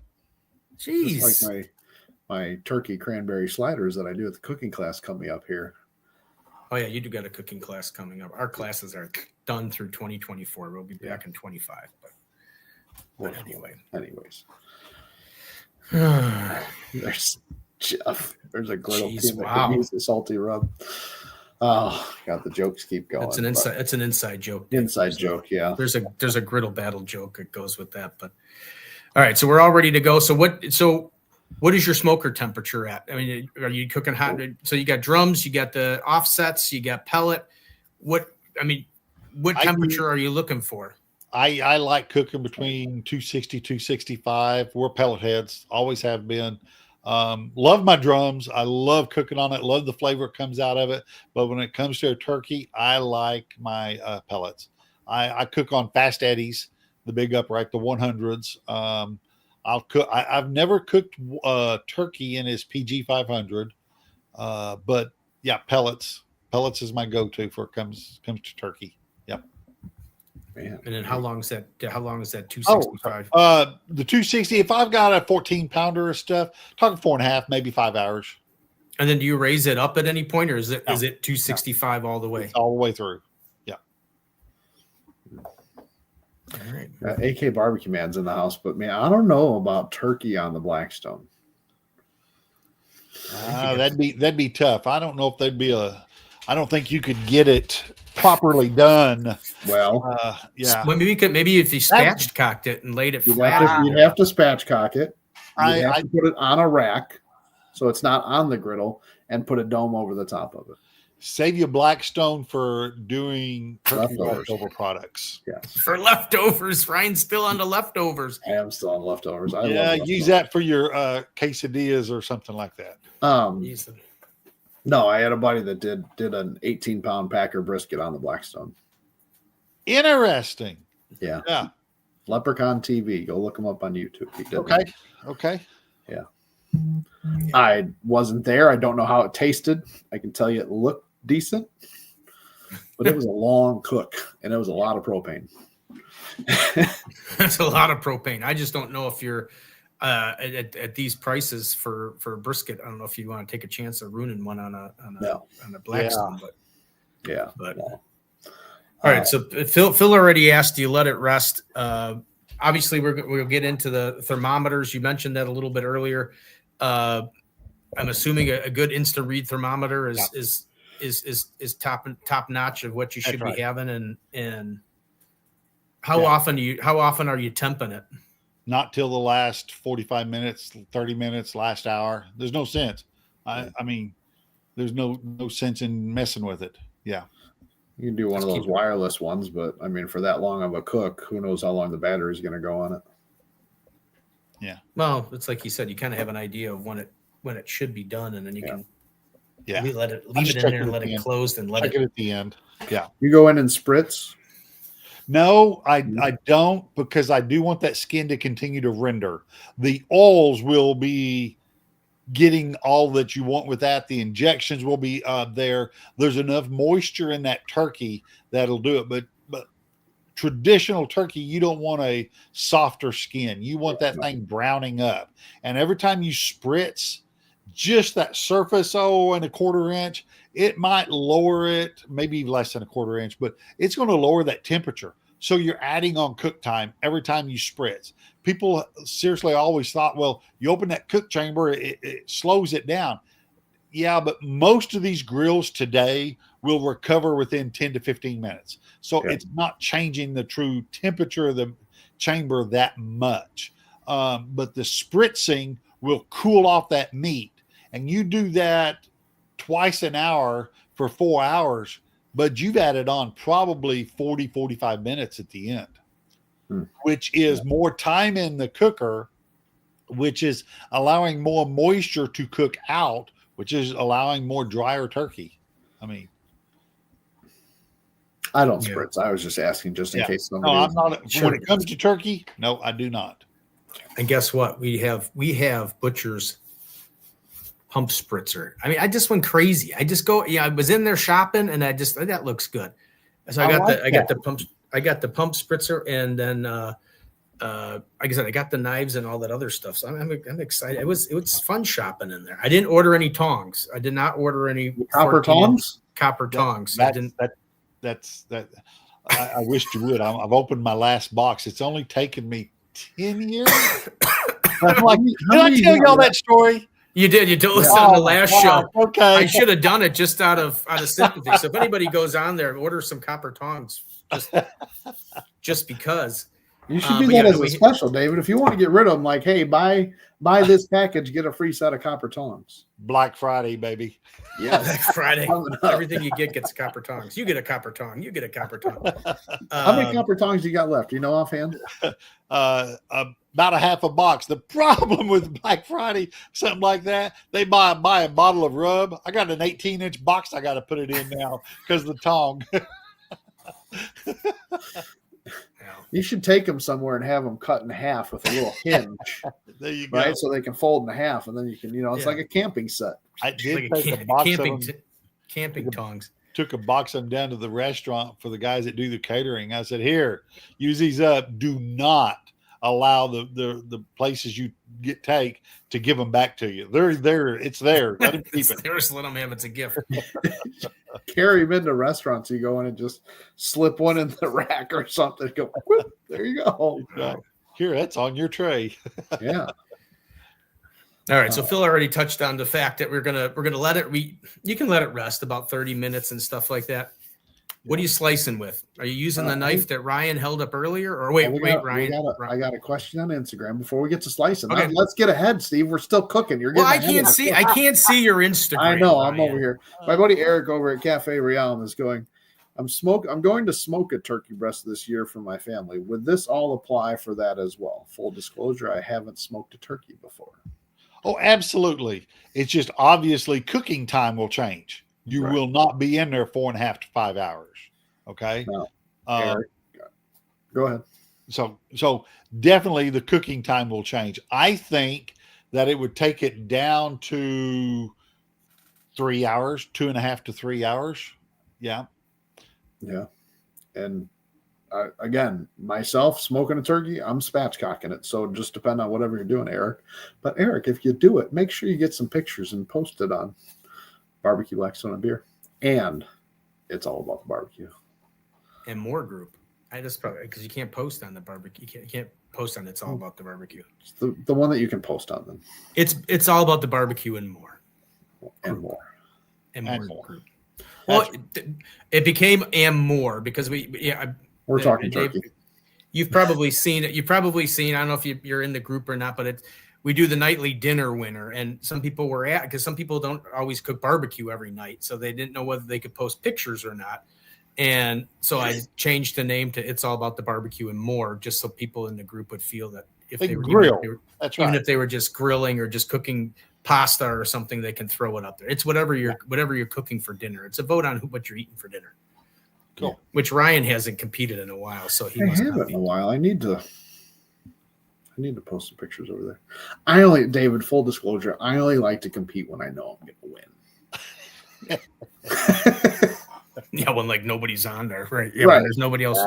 Jeez. It's like my turkey cranberry sliders that I do at the cooking class coming up here. Oh yeah, you do got a cooking class coming up. Our classes are done through 2024. We'll be back in 25. But anyways, there's Jeff. There's a griddle Jeez, team that wow. could use the salty rub. Oh God, the jokes keep going. It's an inside. It's an inside joke. Inside joke, yeah. There's a griddle battle joke that goes with that. But all right, so we're all ready to go. So what is your smoker temperature at? I mean, are you cooking hot? So you got drums, you got the offsets, you got pellet. What temperature are you looking for? I like cooking between 260, 265. We're pellet heads, always have been. Love my drums. I love cooking on it. Love the flavor that comes out of it. But when it comes to a turkey, I like my pellets. I cook on fast eddies, the big upright, the 100s. I'll cook. I've never cooked turkey in his PG 500, but yeah, pellets. Pellets is my go-to for it comes to turkey. Yep. Man. And then how long is that 265? The 260. If I've got a 14 pounder of stuff, talking 4.5, maybe 5 hours. And then do you raise it up at any point, or is it 265 all the way? It's all the way through. Yeah. All right. AK Barbecue Man's in the house, but man, I don't know about turkey on the Blackstone. That'd be tough. I don't know if there'd be I don't think you could get it properly done. Well, yeah. Well, maybe if you spatchcocked it and laid it flat. You'd have to spatchcock it. I have to put it on a rack so it's not on the griddle and put a dome over the top of it. Save your Blackstone for doing leftover products. Yes. For leftovers. Ryan's still on the leftovers. I am still on leftovers. I love use leftovers. that for your quesadillas or something like that. No, I had a buddy that did an 18-pound packer brisket on the Blackstone. Interesting. Yeah. Yeah. Leprechaun TV. Go look him up on YouTube. He did Okay. Yeah. I wasn't there. I don't know how it tasted. I can tell you it looked decent, but it was a long cook and it was a lot of propane. That's a lot of propane. I just don't know if you're at these prices for brisket. I don't know if you want to take a chance of ruining one on a Blackstone, but no. All right. So Phil already asked, do you let it rest? Obviously we'll get into the thermometers. You mentioned that a little bit earlier. I'm assuming a good instant read thermometer is top notch of what you should be having. And how often are you temping it? Not till the last 45 minutes, 30 minutes, last hour. There's no sense. I mean, there's no sense in messing with it. Yeah. You can do one of those wireless ones, but I mean, for that long of a cook, who knows how long the battery is going to go on it? Yeah. Well, it's like you said, you kind of have an idea of when it should be done, and then you can leave it in there and let it close and let it at the end. Yeah. You go in and spritz. No, I don't, because I do want that skin to continue to render. The oils will be getting all that you want with that. The injections will be there. There's enough moisture in that turkey that'll do it. But traditional turkey, you don't want a softer skin. You want that thing browning up. And every time you spritz just that surface, and a 1/4 inch, it might lower it, maybe less than a 1/4 inch, but it's going to lower that temperature. So you're adding on cook time every time you spritz. People seriously always thought, well, you open that cook chamber, it slows it down. Yeah, but most of these grills today will recover within 10 to 15 minutes. So it's not changing the true temperature of the chamber that much. But the spritzing will cool off that meat. And you do that twice an hour for 4 hours, but you've added on probably 40, 45 minutes at the end, which is more time in the cooker, which is allowing more moisture to cook out, which is allowing more drier turkey. I mean, I don't spritz. I was just asking just in case somebody. No, I'm not. When it comes to turkey, no, I do not. And guess what? We have Butcher's pump spritzer. I mean, I just went crazy. I just go, I was in there shopping and that looks good. So I got the pump spritzer, and then like I said, I got the knives and all that other stuff. So I'm excited. It was fun shopping in there. I didn't order any tongs. I did not order any copper tongs. copper tongs. That. I wish you would. I've opened my last box. It's only taken me 10 years. I'm like, did I tell y'all that story? You did. You did listen on the last show. Okay. I should have done it just out of sympathy. So if anybody goes on there, order some copper tongs just because. You should do that as a special, David. If you want to get rid of them, like, hey, buy this package, get a free set of copper tongs. Black Friday, baby. Yeah, Black Friday. Everything you get gets copper tongs. You get a copper tong. You get a copper tong. How many copper tongs you got left? Do you know offhand? About a half a box. The problem with Black Friday, something like that, they buy a bottle of rub. I got an 18-inch box I got to put it in now because of the tong. You should take them somewhere and have them cut in half with a little hinge. There you go. Right, so they can fold in half, and then you can, it's like a camping set. I did like take a box of them. Camping tongs. Took a box of them down to the restaurant for the guys that do the catering. I said, "Here, use these up. Do not allow the places you take to give them back to you. They're there. It's there. Let them keep it. Just let them have it. It's a gift." Carry them into restaurants. You go in and just slip one in the rack or something. Go, whoop, there you go. Here, that's on your tray. Yeah. All right. So Phil already touched on the fact that we're gonna let it. You can let it rest about 30 minutes and stuff like that. What are you slicing with? Are you using the knife that Ryan held up earlier? Or wait, Ryan. I got a question on Instagram before we get to slicing. Okay. Let's get ahead, Steve. We're still cooking. You're getting. Well, I can't see your Instagram. I know. Ryan. I'm over here. My buddy Eric over at Cafe Realm is going. I'm going to smoke a turkey breast this year for my family. Would this all apply for that as well? Full disclosure, I haven't smoked a turkey before. Oh, absolutely. It's just obviously cooking time will change. You will not be in there 4.5 to 5 hours. Okay. No. Eric, go ahead. So definitely the cooking time will change. I think that it would take it down to 3 hours, 2.5 to 3 hours. Yeah. Yeah. And again, myself smoking a turkey, I'm spatchcocking it. So just depend on whatever you're doing, Eric. But Eric, if you do it, make sure you get some pictures and post it on Barbecue Black Stone and Beer. And it's all about the barbecue. And more group. I just probably because you can't post on the barbecue. You can't post on It's All About the Barbecue. It's the one that you can post on then. It's all about the barbecue and more. And more. And more group. Well, it became and more because we're talking turkey. You've probably seen it. You've probably seen. I don't know if you're in the group or not, but we do the nightly dinner winner, and some people were because some people don't always cook barbecue every night, so they didn't know whether they could post pictures or not. And so I changed the name to It's All About the Barbecue and More, just so people in the group would feel that if they were grill, even if they were just grilling or just cooking pasta or something, they can throw it up there. It's whatever you're cooking for dinner. It's a vote on what you're eating for dinner. Cool. Which Ryan hasn't competed in a while, so he must haven't in a while. I need to post some pictures over there. David, full disclosure, I only like to compete when I know I'm going to win. Yeah, when like nobody's on there, right? Yeah, right. When there's nobody else.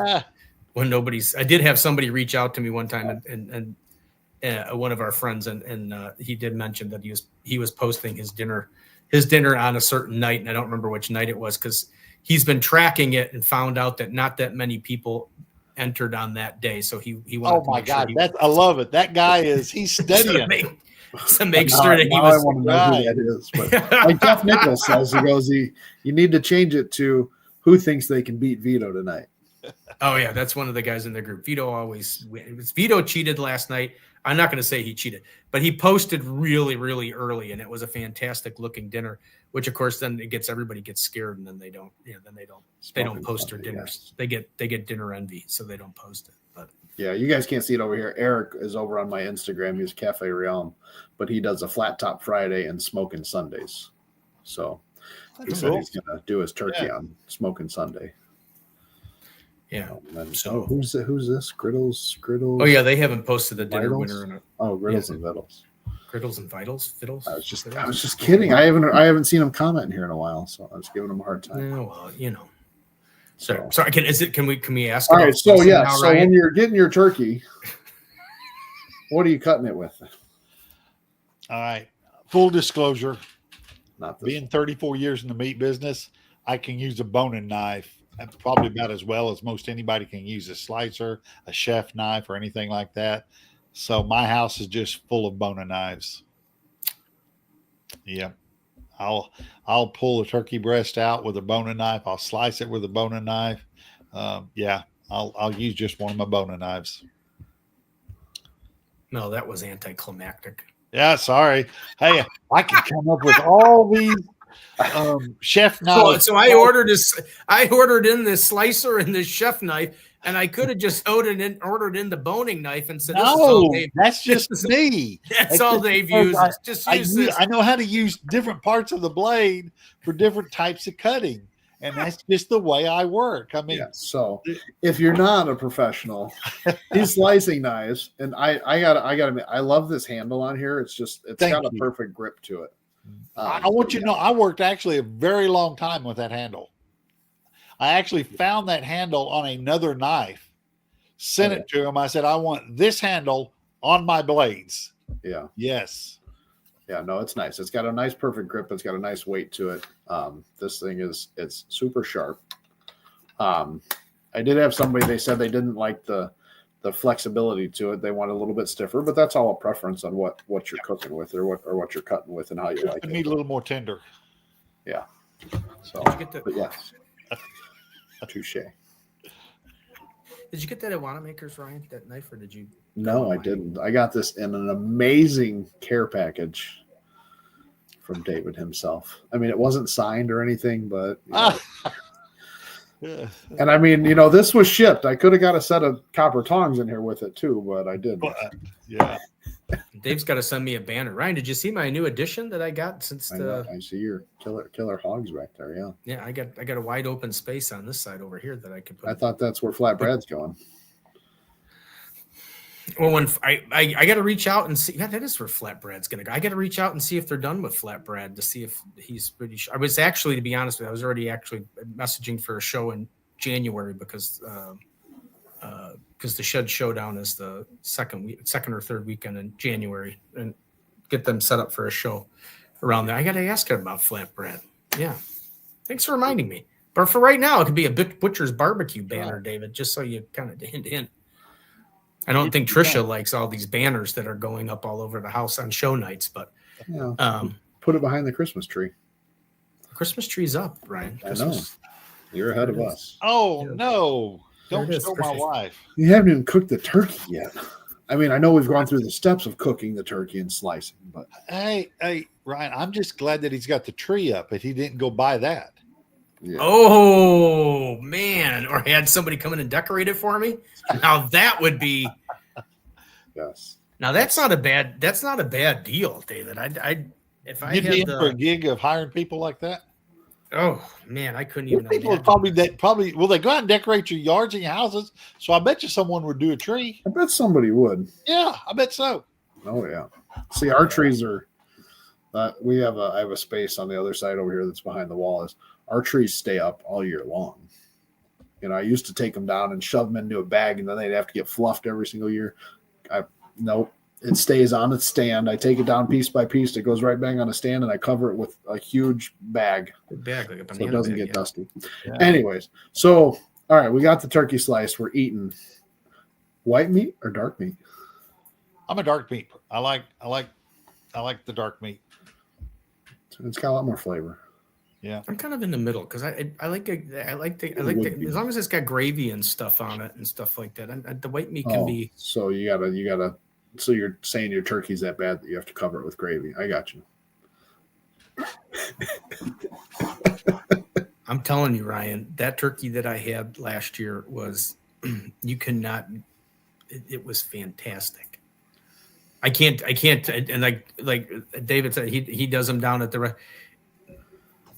I did have somebody reach out to me one time, and one of our friends, and he did mention that he was posting his dinner on a certain night, and I don't remember which night it was because he's been tracking it and found out that not that many people entered on that day. So he wanted to make sure I love it. That guy he's studying. to make sure that he was. I want to know who that is. But like Jeff Nichols says, he goes, you need to change it to who thinks they can beat Vito tonight. Oh yeah, that's one of the guys in the group. Vito always wins. Vito cheated last night. I'm not going to say he cheated, but he posted really, really early, and it was a fantastic looking dinner. Which of course then everybody gets scared, and then they don't. They don't post their dinners. Yeah. They get dinner envy, so they don't post it. But yeah, you guys can't see it over here. Eric is over on my Instagram. He's Cafe Realm, but he does a flat top Friday and smoking Sundays. So he said he's going to do his turkey on smoking Sunday. Yeah. So who's this? Griddles. Oh yeah, they haven't posted the dinner winner. Griddles and Vittles. Griddles and Fiddles. I was just kidding. I haven't seen him comment here in a while, so I was giving him a hard time. Yeah, well, Sorry. Can we ask? All right. So yeah. So Ryan? When you're getting your turkey, what are you cutting it with? All right. Full disclosure. Not this being 34 years in the meat business, I can use a boning knife probably about as well as most anybody can use a slicer, a chef knife, or anything like that. So my house is just full of boning knives. Yeah. I'll pull a turkey breast out with a boning knife. I'll slice it with a boning knife. Yeah, I'll use just one of my boning knives. No, that was anticlimactic. Yeah, sorry. Hey, I can come up with all these chef knives. So I ordered in this slicer and this chef knife, and I could have just ordered in the boning knife and said, "This is all Dave. That's just me. That's all Dave uses. Just use this." I know how to use different parts of the blade for different types of cutting, and that's just the way I work. I mean, Yeah, so if you're not a professional, these slicing knives, and I gotta, I love this handle on here. It's got a perfect grip to it. I want you to know, I worked actually a very long time with that handle. I actually found that handle on another knife, sent it to him. I said, I want this handle on my blades. Yeah. Yes. Yeah, no, it's nice. It's got a nice perfect grip. It's got a nice weight to it. This thing it's super sharp. I did have somebody, they said they didn't like the flexibility to it. They want a little bit stiffer, but that's all a preference on what you're cooking with or what you're cutting with and how you like it. Need a little more tender. Yeah. So, but yes. Touche. Did you get that at Wanamaker's, Ryan? That knife, or did you? No, I didn't. I got this in an amazing care package from David himself. I mean, it wasn't signed or anything, but and I mean, this was shipped. I could have got a set of copper tongs in here with it too, but I didn't. Yeah. Dave's got to send me a banner. Ryan, did you see my new addition that I got since I see your killer hogs back there. Yeah. Yeah, I got a wide open space on this side over here that I could put. I thought that's where Flat Brad's going. Well, when I got to reach out and see, that is where Flatbread's going to go. I got to reach out and see if they're done with Flatbread to see if he's pretty sure. I was actually, to be honest with you, I was already actually messaging for a show in January because the Shed Showdown is the second or third weekend in January, and get them set up for a show around there. I got to ask him about Flatbread. Yeah. Thanks for reminding me. But for right now, it could be a Butcher's Barbecue banner, David, just so you kind of hint. I don't think Trisha likes all these banners that are going up all over the house on show nights, but put it behind the Christmas tree. The Christmas tree's up, Ryan. I know. You're ahead of us. Oh, no. Don't show my wife. You haven't even cooked the turkey yet. I mean, I know we've gone through the steps of cooking the turkey and slicing, but hey, Ryan, I'm just glad that he's got the tree up, but he didn't go buy that. Yeah. Oh man, or had somebody come in and decorate it for me. Now that would be yes. Now that's not a bad deal, David. If I You'd had be in for a gig of hiring people like that. Oh man, I couldn't even. People would probably will they go out and decorate your yards and your houses? So I bet you someone would do a tree. I bet somebody would. Yeah, I bet so. Oh yeah. See, our trees are. I have a space on the other side over here that's behind the wall. Our trees stay up all year long. I used to take them down and shove them into a bag, and then they'd have to get fluffed every single year. Nope. It stays on its stand. I take it down piece by piece. It goes right back on a stand, and I cover it with a huge bag. Like so it doesn't get dusty. Yeah. Anyways, so all right, we got the turkey slice. We're eating white meat or dark meat. I'm a dark meat. I like the dark meat. It's got a lot more flavor. Yeah, I'm kind of in the middle because I like as long as it's got gravy and stuff on it and stuff like that. The white meat can be. So you gotta. So you're saying your turkey's that bad that you have to cover it with gravy? I got you. I'm telling you, Ryan, that turkey that I had last year was you cannot. It was fantastic. I can't, and like David said, he does them down at the.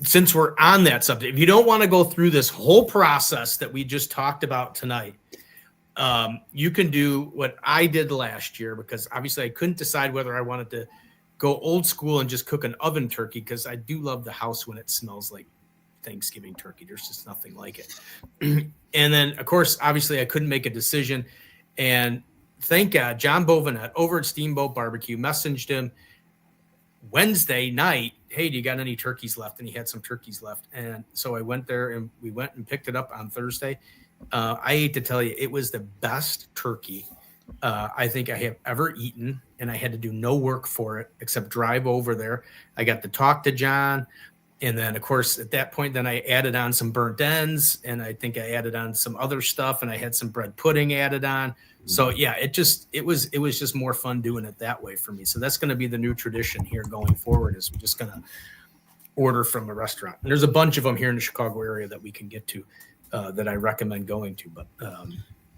Since we're on that subject, if you don't want to go through this whole process that we just talked about tonight, you can do what I did last year, because obviously I couldn't decide whether I wanted to go old school and just cook an oven turkey, because I do love the house when it smells like Thanksgiving turkey. There's just nothing like it. And then, of course, obviously I couldn't make a decision. And thank God, John Bovenet over at Steamboat Barbecue messaged him Wednesday night. hey, do you got any turkeys left? And he had some turkeys left. And so I went there and we went and picked it up on Thursday. I hate to tell you, it was the best turkey I think I have ever eaten. And I had to do no work for it except drive over there. I got to talk to John. And then, of course, at that point, then I added on some burnt ends, and I think I added on some other stuff, and I had some bread pudding added on. So yeah, it was just more fun doing it that way for me. So that's going to be the new tradition here going forward. Is we're just going to order from a restaurant. And there's a bunch of them here in the Chicago area that we can get to that I recommend going to. But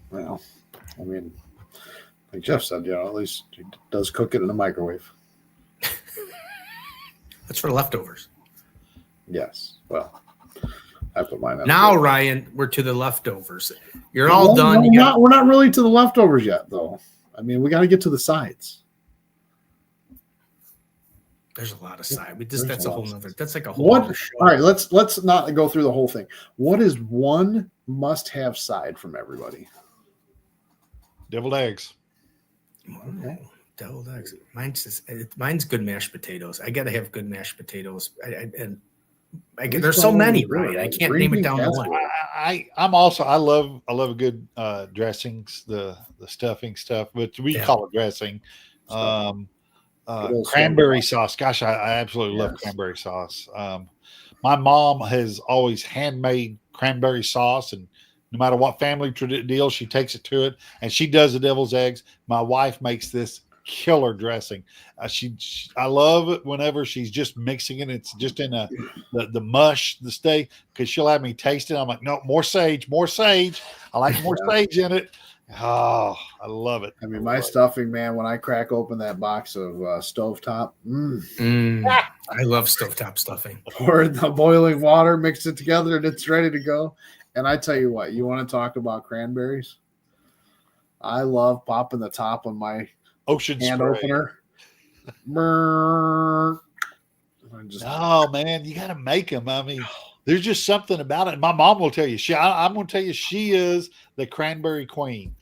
well, I mean, like Jeff said, at least he does cook it in the microwave. that's for leftovers. Yes. Well, I put mine on. Now, Ryan, we're to the leftovers. You're all done. No, we're not really to the leftovers yet, though. I mean, we got to get to the sides. There's a lot of side. That's a whole nother. That's like a whole what? Other show. All right, let's not go through the whole thing. What is one must-have side from everybody? Deviled eggs. Okay. Deviled eggs. Mine's good mashed potatoes. I got to have good mashed potatoes. There's so many, right? I can't name it down to one. I love a good dressings, the stuffing stuff, but we call it dressing. Cranberry sauce. Gosh, I absolutely love cranberry sauce. My mom has always handmade cranberry sauce, and no matter what family deal, she takes it to it, and she does the devil's eggs. My wife makes this killer dressing. I love it whenever she's just mixing it. It's just in the mush, the steak, because she'll have me taste it. I'm like, no, more sage. I like more sage in it. Oh, I love it. I mean, my stuffing, man, when I crack open that box of stovetop, I love stovetop stuffing. Pour the boiling water, mix it together, and it's ready to go. And I tell you what, you want to talk about cranberries? I love popping the top on my ocean hand spray opener. No, man, you got to make them. I mean, there's just something about it. My mom will tell you. I'm going to tell you, she is the cranberry queen.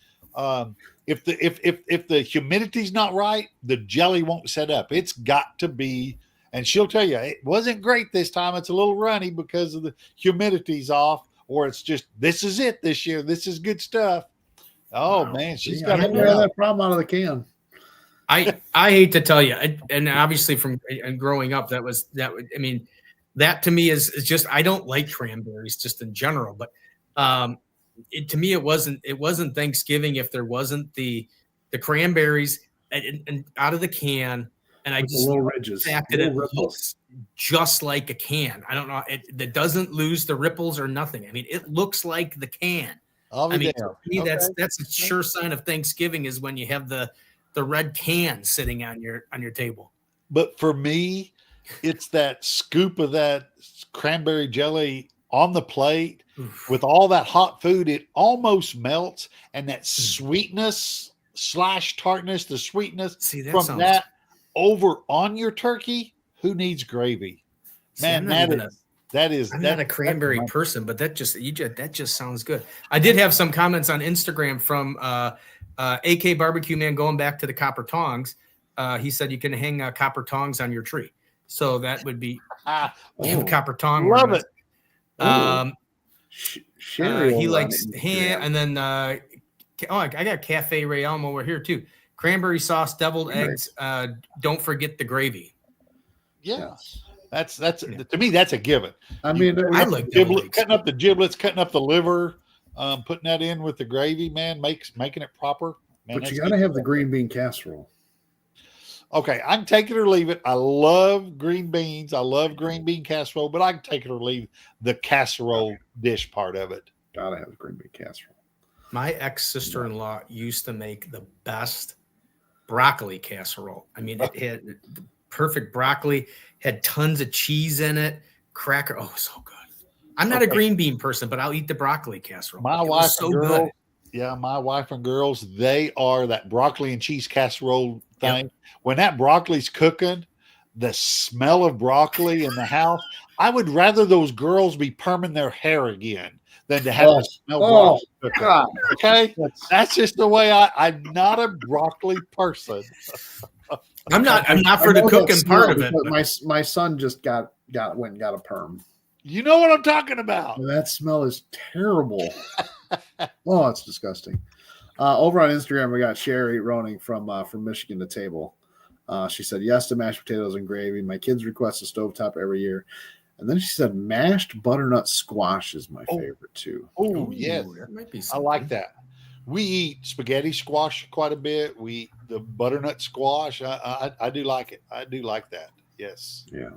If the humidity's not right, the jelly won't set up. It's got to be. And she'll tell you it wasn't great this time. It's a little runny because of the humidity's off, or it's just this is it this year. This is good stuff. Oh man, she's got that problem out of the can. I hate to tell you, and obviously from growing up, that to me is just, I don't like cranberries just in general, but to me it wasn't Thanksgiving if there wasn't the cranberries and out of the can, and I just little ridges, the fact that it looks just like a can. I don't know, it doesn't lose the ripples or nothing. I mean, it looks like the can. To me, that's a sure sign of Thanksgiving is when you have the red can sitting on your table. But for me, it's that scoop of that cranberry jelly on the plate with all that hot food. It almost melts, and that sweetness / tartness, the sweetness from that over on your turkey. Who needs gravy? Man, I'm not a cranberry person, but that just sounds good. I did have some comments on Instagram from AK Barbecue Man going back to the copper tongs. He said you can hang copper tongs on your tree, so that would be copper tong. Love it. He likes ham, and then I got Cafe Realm over here too. Cranberry sauce, deviled eggs. Don't forget the gravy. Yes. That's to me, that's a given. I mean, I like cutting up the giblets, cutting up the liver, putting that in with the gravy, man, making it proper. Man, but you got to have the green bean casserole. Okay, I can take it or leave it. I love green beans. I love green bean casserole, but I can take it or leave the casserole dish part of it. Gotta have the green bean casserole. My ex-sister-in-law used to make the best broccoli casserole. I mean, it had the perfect broccoli, had tons of cheese in it, cracker. Oh, so good. I'm not a green bean person, but I'll eat the broccoli casserole. My wife and girls, they are that broccoli and cheese casserole thing. Yep. When that broccoli's cooking, the smell of broccoli in the house, I would rather those girls be perming their hair again than to have to smell broccoli cooking. Okay? That's just the way I'm not a broccoli person. I'm not for I the know that cooking smell part of it. because my son just went and got a perm. You know what I'm talking about. And that smell is terrible. Oh, it's disgusting. Over on Instagram, we got Sherry Roning from Michigan to Table. She said yes to mashed potatoes and gravy. My kids request a stovetop every year. And then she said mashed butternut squash is my favorite too. Oh, yes. That might be I something. like that. We eat spaghetti squash quite a bit. We eat the butternut squash. I do like it. I do like that. Yes. Yeah.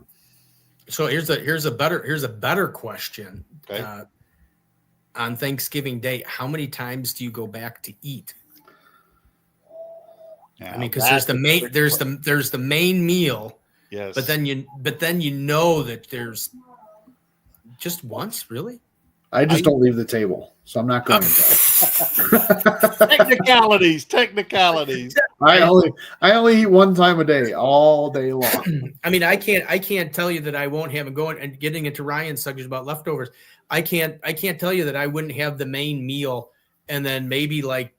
So here's a better question. Okay. On Thanksgiving Day, how many times do you go back to eat? Now, I mean, because there's the main meal, yes, but then you know that there's just once, really. I just don't leave the table, so I'm not going to. technicalities. I only eat one time a day, all day long. I mean, I can't tell you that I won't have, and going and getting into Ryan's subject about leftovers. I can't tell you that I wouldn't have the main meal, and then maybe like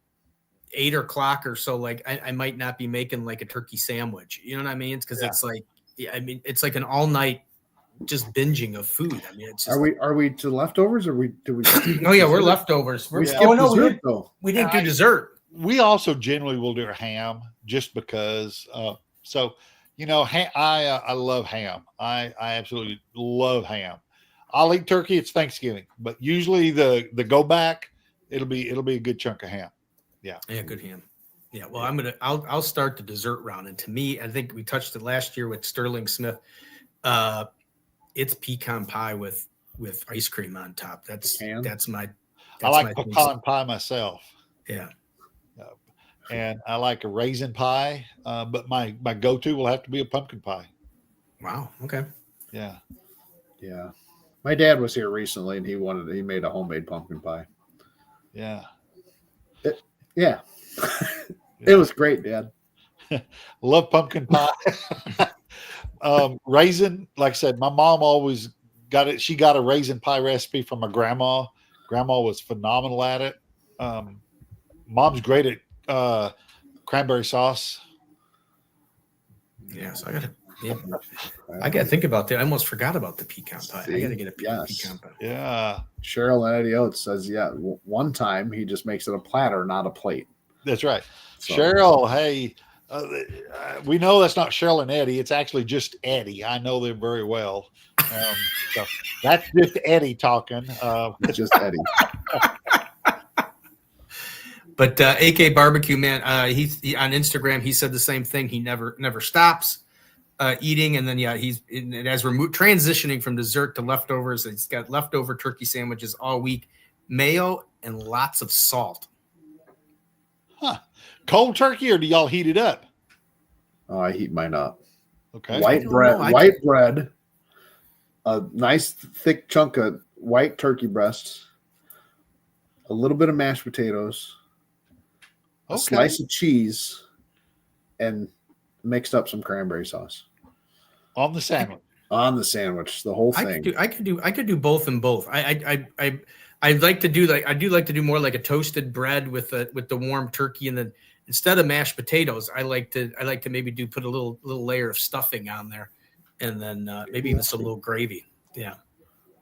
8 o'clock or so, like I might not be making like a turkey sandwich. You know what I mean? It's because it's like, it's like an all night just binging of food. I mean, it's just, are we to leftovers or do we? Oh yeah, we're leftovers. We skipped dessert though. We didn't do dessert. We also generally will do a ham just because. So you know, I love ham. I absolutely love ham. I'll eat turkey. It's Thanksgiving, but usually the go back, it'll be a good chunk of ham. Yeah, good ham. Yeah, well, I'll start the dessert round, and to me, I think we touched it last year with Sterling Smith. It's pecan pie with ice cream on top. That's my. I like pecan pie myself. Yeah. And I like a raisin pie, but my go-to will have to be a pumpkin pie. Wow. Okay. Yeah. Yeah. My dad was here recently, and he made a homemade pumpkin pie. Yeah. Yeah. It was great, Dad. Love pumpkin pie. Raisin, like I said, my mom always got it. She got a raisin pie recipe from my grandma. Grandma was phenomenal at it. Mom's great at cranberry sauce. Yeah, so I got to think about that. I almost forgot about the pecan pie. I got to get a pecan pie. Yeah. Cheryl and Eddie Oates says, one time he just makes it a platter, not a plate. That's right. So, Cheryl, hey, we know that's not Cheryl and Eddie. It's actually just Eddie. I know them very well. So that's just Eddie talking. It's just Eddie. But AK Barbecue Man, he on Instagram, he said the same thing. He never stops eating, and then as we're transitioning from dessert to leftovers, he's got leftover turkey sandwiches all week, mayo and lots of salt. Huh? Cold turkey, or do y'all heat it up? Oh, I heat mine up. Okay. White bread, a nice thick chunk of white turkey breasts, a little bit of mashed potatoes, a slice of cheese, and mixed up some cranberry sauce on the sandwich. The whole thing. I could do both and both. I'd like to do I do like to do more like a toasted bread with the warm turkey, and then instead of mashed potatoes, I like to maybe put a little layer of stuffing on there, and then maybe even some little gravy. Yeah.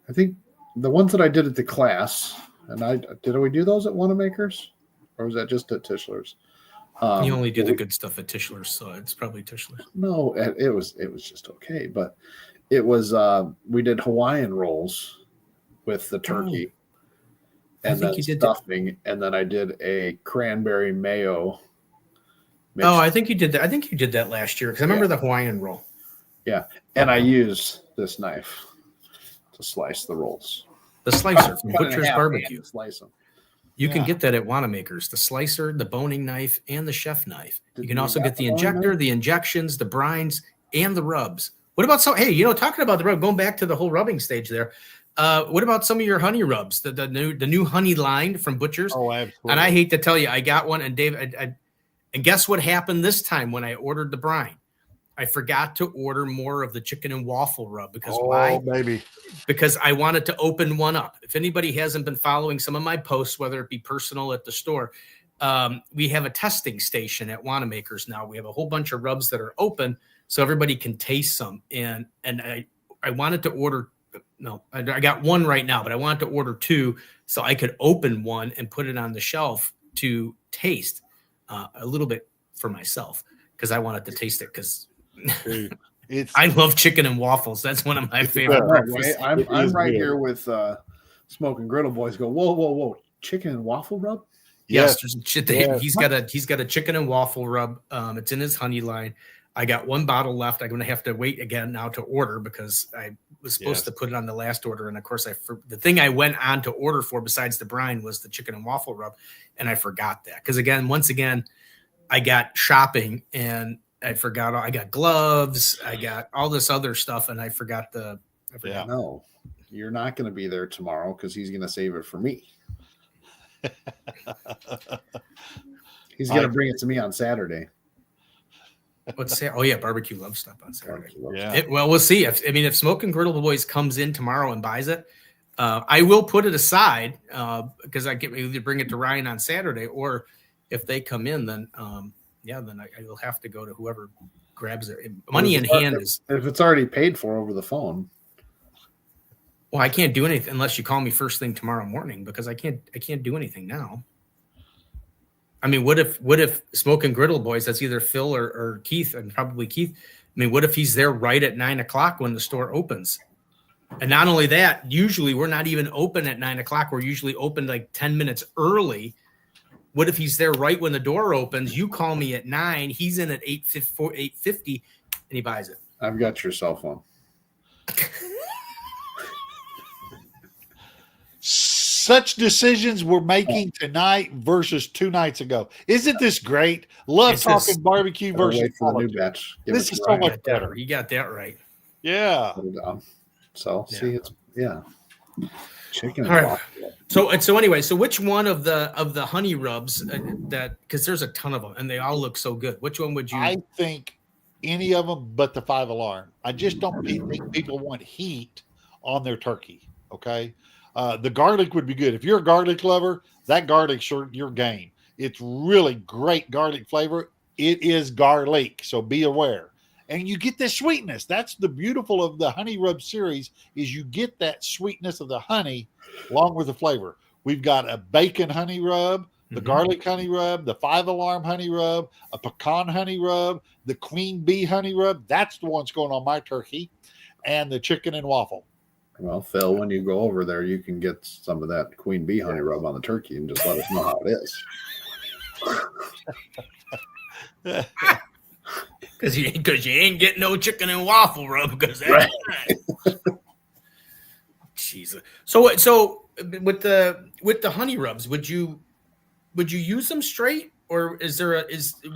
I think the ones that I did at the class, and did we do those at Wanamaker's, or was that just at Tischler's? You only do the good stuff at Tischler's, so it's probably Tischler's. No, it was just okay, but it was we did Hawaiian rolls with the turkey. And then stuffing, and then I did a cranberry mayo. I think you did that. I think you did that last year because I remember the Hawaiian roll. Yeah, and I used this knife to slice the rolls. The slicer from Butcher's Barbecue. Slice them. You can get that at Wanamaker's. The slicer, the boning knife, and the chef knife. You can also get the injector, the injections, the brines, and the rubs. What about talking about the rub, going back to the whole rubbing stage there. What about some of your honey rubs? The new honey line from Butcher's. Oh, absolutely. And I hate to tell you, I got one, and Dave, and guess what happened this time when I ordered the brine? I forgot to order more of the chicken and waffle rub because why? Baby. Because I wanted to open one up. If anybody hasn't been following some of my posts, whether it be personal at the store, we have a testing station at Wanamaker's now. We have a whole bunch of rubs that are open so everybody can taste some. And I wanted to order, no, I got one right now, but I wanted to order 2 so I could open one and put it on the shelf to taste a little bit for myself, because I wanted to taste it, because I love chicken and waffles. That's one of my favorite breakfasts. I'm right here with Smoking Griddle Boys. Go, whoa, chicken and waffle rub? Yes, he's got a chicken and waffle rub. It's in his honey line. I got 1 bottle left. I'm going to have to wait again now to order, because I was supposed to put it on the last order. And of course, the thing I went on to order for besides the brine was the chicken and waffle rub. And I forgot that, because once again, I got shopping and I forgot. I got gloves. I got all this other stuff. And I forgot. No, you're not going to be there tomorrow, because he's going to save it for me. He's going to bring it to me on Saturday. What's that? Oh yeah, barbecue love stuff on Saturday. Yeah. Well, we'll see. If Smoking Griddle Boys comes in tomorrow and buys it, I will put it aside, because I can either bring it to Ryan on Saturday, or if they come in, then then I will have to go to whoever grabs it. Money in hand is, if it's already paid for over the phone. Well, I can't do anything unless you call me first thing tomorrow morning, because I can't do anything now. I mean, what if Smoking Griddle Boys, that's either Phil or Keith, and probably Keith. I mean, what if he's there right at 9:00 when the store opens? And not only that, usually we're not even open at 9:00. We're usually open like 10 minutes early. What if he's there right when the door opens? You call me at 9, he's in at 8:50, and he buys it. I've got your cell phone. Such decisions we're making tonight versus 2 nights ago. Isn't this great? Love talking barbecue versus batch. This is so much better. You got that right. Yeah. So see, it's chicken. All right. So anyway, so which one of the honey rubs that, because there's a ton of them and they all look so good. Which one would you? I think any of them but the 5 alarm. I just don't think people want heat on their turkey. Okay. The garlic would be good. If you're a garlic lover, that garlic's your game. It's really great garlic flavor. It is garlic, so be aware. And you get this sweetness. That's the beautiful of the honey rub series, is you get that sweetness of the honey along with the flavor. We've got a bacon honey rub, the garlic honey rub, the 5 alarm honey rub, a pecan honey rub, the queen bee honey rub. That's the one's going on my turkey, and the chicken and waffle. Well, Phil, when you go over there, you can get some of that queen bee honey rub on the turkey and just let us know how it is. Because you ain't getting no chicken and waffle rub, because right. Jesus. So with the honey rubs, would you use them straight, or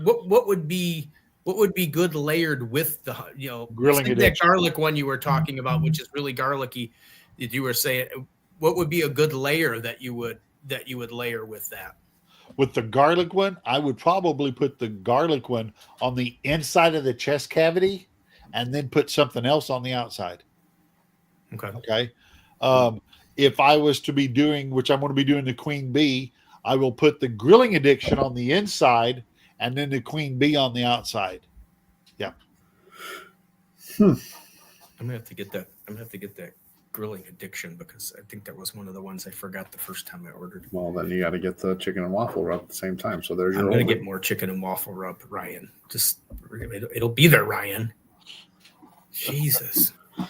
what would be good layered with the grilling that garlic one you were talking about, which is really garlicky? That you were saying, what would be a good layer that you would layer with that? With the garlic one, I would probably put the garlic one on the inside of the chest cavity, and then put something else on the outside. Okay. If I was to be doing, which I'm going to be doing, the queen bee, I will put the grilling addiction on the inside, and then the queen bee on the outside. Yeah. I'm gonna have to get that grilling addiction, because I think that was one of the ones I forgot the first time I ordered. Well, then you got to get the chicken and waffle rub at the same time. So there's I'm gonna get more chicken and waffle rub, Ryan. Just it'll be there, Ryan. Jesus. I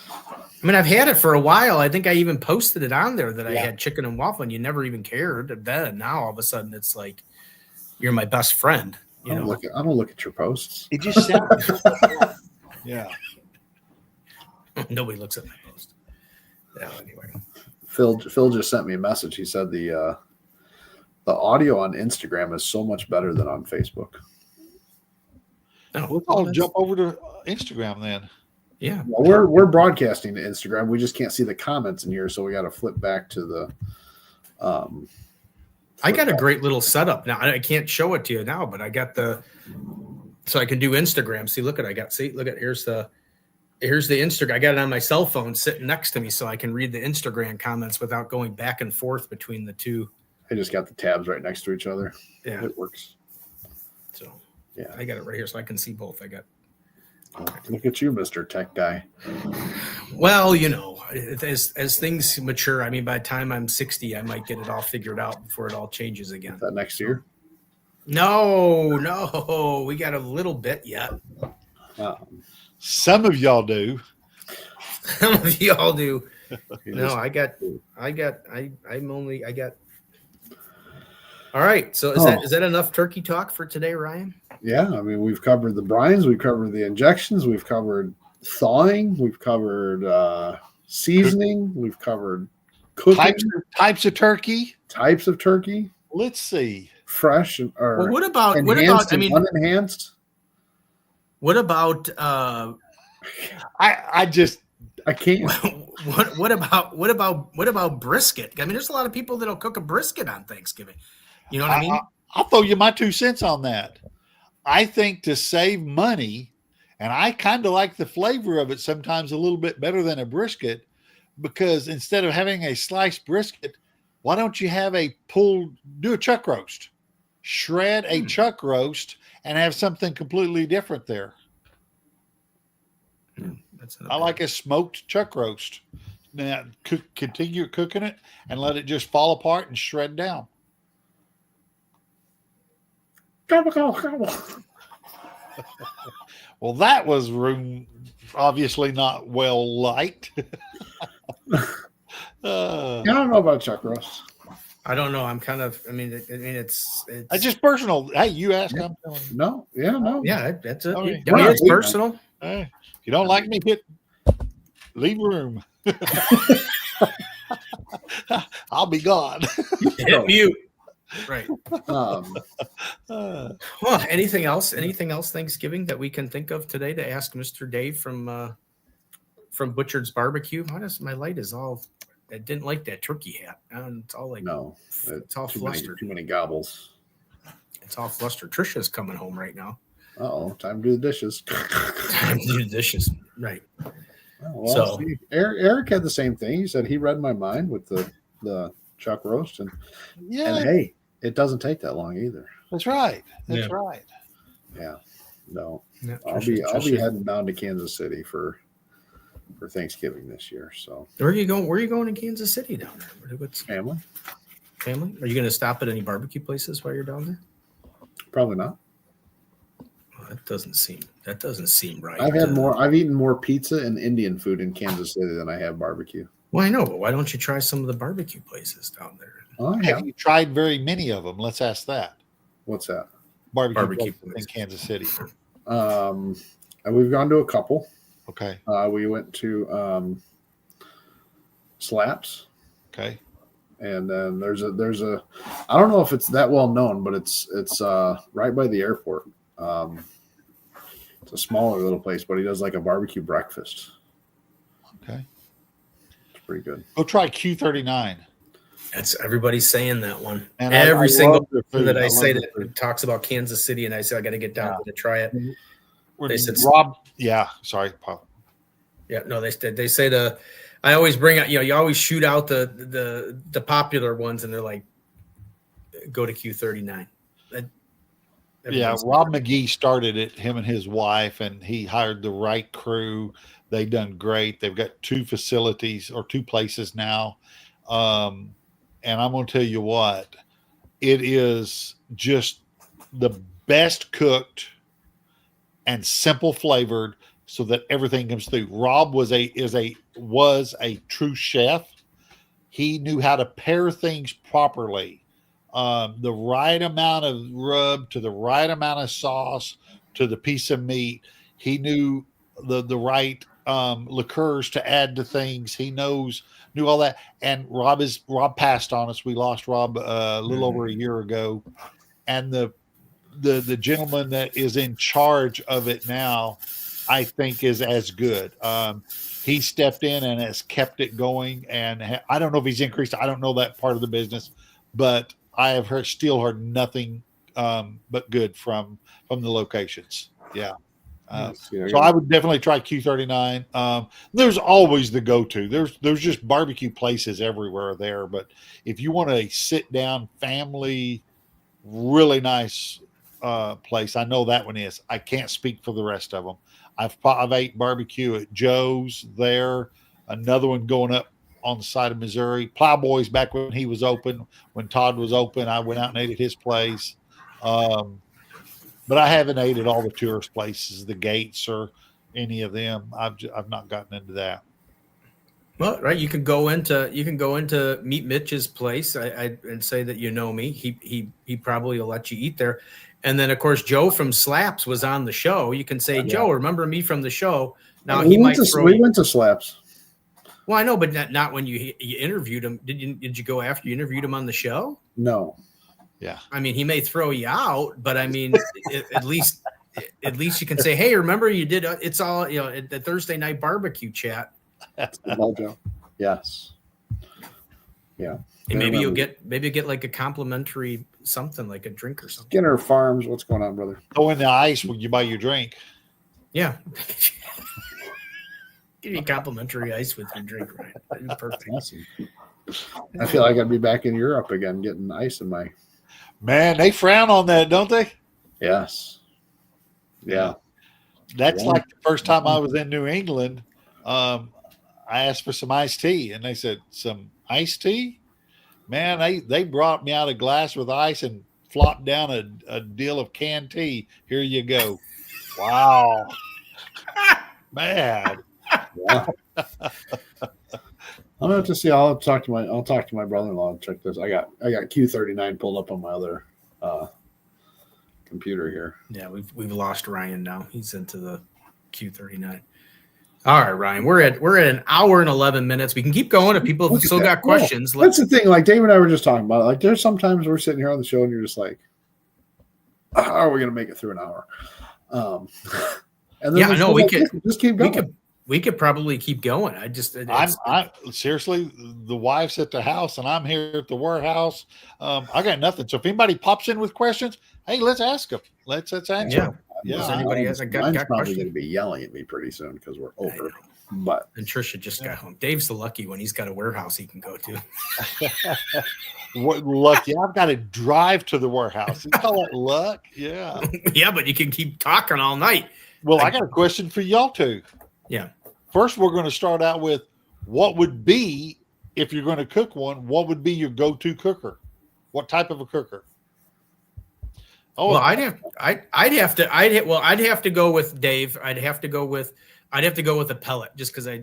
mean, I've had it for a while. I think I even posted it on there that I had chicken and waffle, and you never even cared. Then now all of a sudden it's like you're my best friend. I don't look at your posts. It just sounds. Yeah. Nobody looks at my post. Yeah. Anyway, Phil just sent me a message. He said the audio on Instagram is so much better than on Facebook. We'll jump over to Instagram then. Yeah. Well, we're broadcasting to Instagram. We just can't see the comments in here, so we got to flip back to the. I got a great little setup now. I can't show it to you now, but I got so I can do Instagram. See, look at here's the Instagram. I got it on my cell phone sitting next to me, so I can read the Instagram comments without going back and forth between the two. I just got the tabs right next to each other. Yeah. It works. So Yeah. I got it right here so I can see both. I got. Look at you, Mr. Tech Guy. Well, as things mature, I mean, by the time I'm 60, I might get it all figured out before it all changes again. Is that next year? No, we got a little bit yet. Some of y'all do. Some of y'all do. You No, just- I got. All right. So is that enough turkey talk for today, Ryan? Yeah, I mean, we've covered the brines, we've covered the injections, we've covered thawing, we've covered seasoning, we've covered cooking, Types of turkey. types of turkey, Let's see. fresh or Well, what about enhanced I and mean, unenhanced. what about I just I can't. what about brisket? I mean, there's a lot of people that'll cook a brisket on Thanksgiving. You know what I mean? I'll throw you my 2 cents on that. I think to save money, and I kind of like the flavor of it sometimes a little bit better than a brisket, because instead of having a sliced brisket, why don't you have do a chuck roast, shred a chuck roast, and have something completely different there. I like a smoked chuck roast. Now continue cooking it and let it just fall apart and shred down. Well, that was obviously not well liked. I don't know about chuck roast. I don't know. I'm kind of. I mean, it's just personal. Hey, you ask. I'm telling you. No, Yeah, that's it. Okay. I mean, it's personal. Hey, if you don't like me, leave room. I'll be gone. Hit mute. Right. Um, Well, anything else? Anything else Thanksgiving that we can think of today to ask Mr. Dave from Butcherd's Barbecue? My light is all. I didn't like that turkey hat. It's all like no, it's all flustered. Too many gobbles. It's all flustered. Trisha's coming home right now. Oh, time to do the dishes. Time to do the dishes. Right. Well, So- see, Eric had the same thing. He said he read my mind with the chuck roast, and hey, it doesn't take that long either. That's right. That's Yeah. right. Yeah, no, Yeah, I'll be heading down to Kansas City for Thanksgiving this year. So Where are you going? Where are you going in Kansas City down there? What's family, family? Are you going to stop at any barbecue places while you're down there? probably not. Well, that doesn't seem right. I've eaten more pizza and Indian food in Kansas City than I have barbecue. Well, I know, but why don't you try some of the barbecue places down there? Oh, Have you tried very many of them? Let's ask that. What's that? Barbecue Places. in Kansas City. And we've gone to a couple. Okay. We went to Slaps. Okay. And then there's a I don't know if it's that well known, but it's right by the airport. It's a smaller little place, but he does like a barbecue breakfast. Okay. It's pretty good. Go try Q39. That's everybody's saying that one. And Every I single love their one food. that I love say their that food. talks about Kansas City, and I say I got to get down to try it. They said Rob. Yeah. Sorry, Paul. Yeah, no, they say I always bring out, you always shoot out the popular ones, and they're like, go to Q39. Yeah, Rob McGee started it, him and his wife, and he hired the right crew. They've done great. They've got 2 facilities or 2 places now. And I'm going to tell you what, it is just the best cooked and simple flavored so that everything comes through. Rob was a true chef. He knew how to pair things properly. The right amount of rub to the right amount of sauce to the piece of meat. He knew the right liqueurs to add to things. He knew all that. And Rob passed on us. We lost Rob a little over a year ago. And the gentleman that is in charge of it now, I think, is as good. He stepped in and has kept it going. And I don't know if he's increased. I don't know that part of the business, but I have still heard nothing but good from the locations. Yeah. So I would definitely try Q39. There's always the go-to. There's just barbecue places everywhere there. But if you want a sit-down family, really nice place, I know that one is. I can't speak for the rest of them. I've ate barbecue at Joe's there. Another one going up on the side of Missouri. Plowboys back when he was open, when Todd was open, I went out and ate at his place. But I haven't ate at all the tourist places, the Gates or any of them. I've not gotten into that. Well, right, you can go into Meet Mitch's place and say that you know me. He probably will let you eat there. And then, of course, Joe from Slaps was on the show. You can say, Joe, remember me from the show? Now we went to Slaps. Well, I know, but not when you interviewed him. Did you go after you interviewed him on the show? No. Yeah. I mean, he may throw you out, but I mean, at least you can say, hey, remember you did it's all at the Thursday night barbecue chat. Joe. Yes. Yeah. And maybe you'll get like a complimentary something, like a drink or something. Skinner Farms. What's going on, brother? Go in the ice when you buy your drink. Yeah. Give you complimentary ice with your drink, right? That'd be perfect. Awesome. I feel like I'd be back in Europe again, getting ice in my. Man, they frown on that, don't they? Yes. Yeah. That's like the first time I was in New England. I asked for some iced tea, and they said, some iced tea? Man, they brought me out a glass with ice and flopped down a deal of canned tea. Here you go. Wow. Man. Yeah. I'll have to see. I'll talk to my brother-in-law and check this. I got Q39 pulled up on my other computer here. Yeah, we've lost Ryan now. He's into the Q39. All right, Ryan, we're at an hour and 11 minutes. We can keep going if people have still got questions. That's the thing. Like Dave and I were just talking about it. Like there's sometimes we're sitting here on the show and you're just like, how are we going to make it through an hour? And then I know we could just keep going. We could probably keep going. I seriously, the wife's at the house and I'm here at the warehouse. I got nothing. So if anybody pops in with questions, hey, let's ask them. Let's answer them. Yeah. Does anybody has mine's probably going to be yelling at me pretty soon because we're over. But and Trisha just got home. Dave's the lucky one. He's got a warehouse he can go to. What lucky? I've got to drive to the warehouse. You call that luck? Yeah. Yeah, but you can keep talking all night. Well, I got a question for y'all too. Yeah. First, we're going to start out with what would be, if you're going to cook one, what would be your go-to cooker? What type of a cooker? Oh, well, I'd have to go with Dave. I'd have to go with a pellet just because I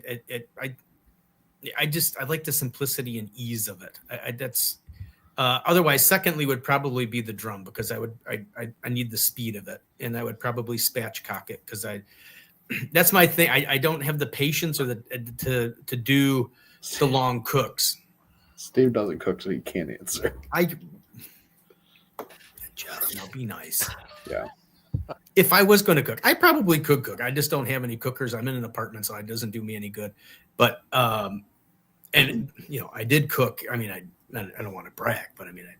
like the simplicity and ease of it. That's otherwise. Secondly, would probably be the drum because I need the speed of it, and I would probably spatchcock it because that's my thing. I don't have the patience or to do the long cooks. Steve doesn't cook, so he can't answer. Jeff, now be nice. Yeah. If I was going to cook, I probably could cook. I just don't have any cookers. I'm in an apartment, so it doesn't do me any good. But and I did cook. I mean, I don't want to brag, but I mean,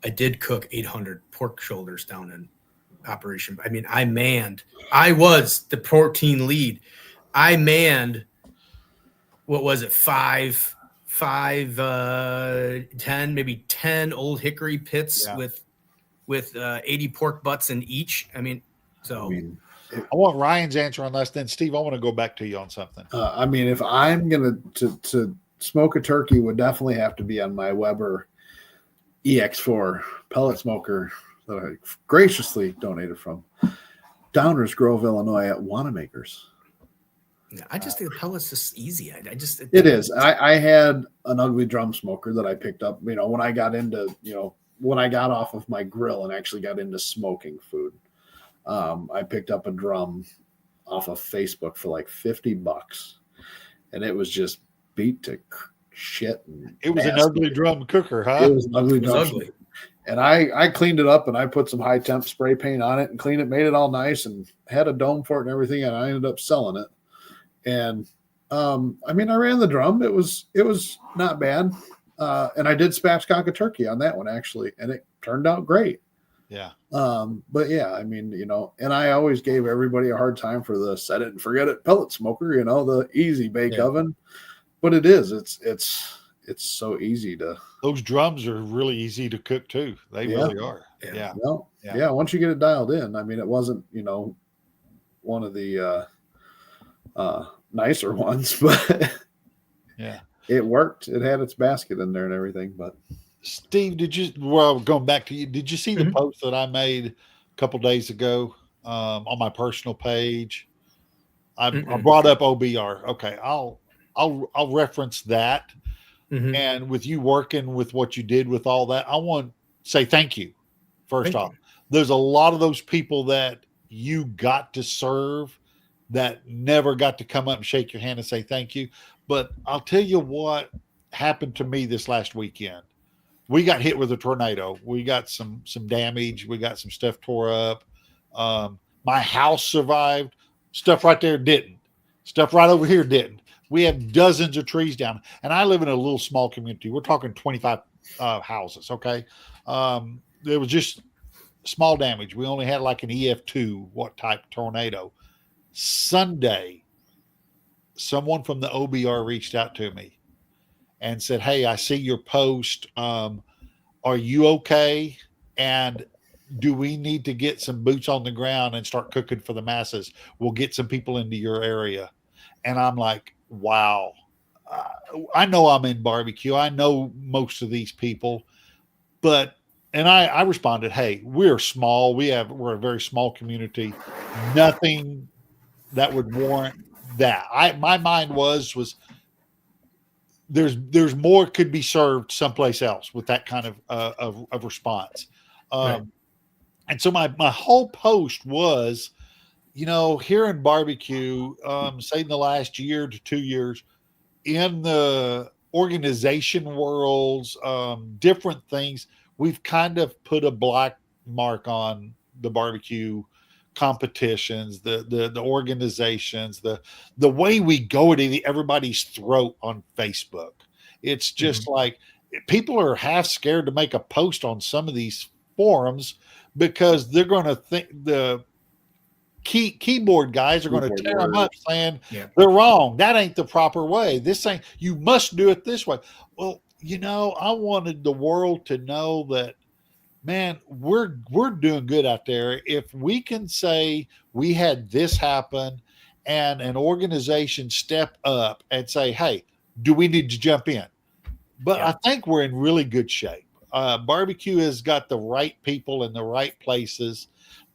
I did cook 800 pork shoulders down in Operation. I mean, I was the protein lead. I manned, what was it, 10, maybe 10 Old Hickory pits with 80 pork butts in each. I mean, so. I want Ryan's answer on this. Then, Steve, I want to go back to you on something. I mean, if I'm going to smoke a turkey, would definitely have to be on my Weber EX4 pellet smoker that I graciously donated from Downers Grove, Illinois at Wanamaker's. Yeah, I just think the pellet's just easy. It is. I had an ugly drum smoker that I picked up, when I got into, when I got off of my grill and actually got into smoking food. I picked up a drum off of Facebook for like $50, and it was just beat to shit. It was an ugly drum cooker, huh? It was an ugly drum. And I cleaned it up and I put some high temp spray paint on it and cleaned it, made it all nice and had a dome for it and everything. And I ended up selling it. And I ran the drum. It was not bad. And I did spatchcock a turkey on that one actually, and it turned out great. Yeah. But yeah, I mean, and I always gave everybody a hard time for the set it and forget it pellet smoker, the easy bake oven. But it's so easy to. Those drums are really easy to cook too. They really are. Yeah. Well, yeah. Once you get it dialed in, I mean, it wasn't, one of the nicer ones, but yeah, it worked. It had its basket in there and everything. But Steve, going back to you, did you see the post that I made a couple days ago on my personal page? I brought up OBR. Okay, I'll reference that. And with you working with what you did with all that, I want to say thank you. First off, there's a lot of those people that you got to serve that never got to come up and shake your hand and say thank you. But I'll tell you what happened to me this last weekend. We got hit with a tornado. We got some damage. We got some stuff tore up. My house survived. Stuff right there didn't. Stuff right over here didn't. We have dozens of trees down. And I live in a little small community. We're talking 25 houses, okay? There was just small damage. We only had like an EF2 type tornado. Sunday, someone from the OBR reached out to me and said, "Hey, I see your post. Are you okay? And do we need to get some boots on the ground and start cooking for the masses? We'll get some people into your area." And I'm like, wow. I know I'm in barbecue. I know most of these people, and I responded, "Hey, we're small. We're a very small community. Nothing that would warrant that." My mind was there's more could be served someplace else with that kind of response. Right. And so my whole post was, here in barbecue, say in the last year to 2 years, in the organization worlds, different things, we've kind of put a black mark on the barbecue competitions, the organizations, the way we go at everybody's throat on Facebook. It's just like people are half scared to make a post on some of these forums because they're going to think the keyboard guys are going to tear them up saying they're wrong. That ain't the proper way. This ain't, you must do it this way. Well, I wanted the world to know that, man, we're doing good out there. If we can say we had this happen and an organization step up and say, "Hey, do we need to jump in?" But I think we're in really good shape. Barbecue has got the right people in the right places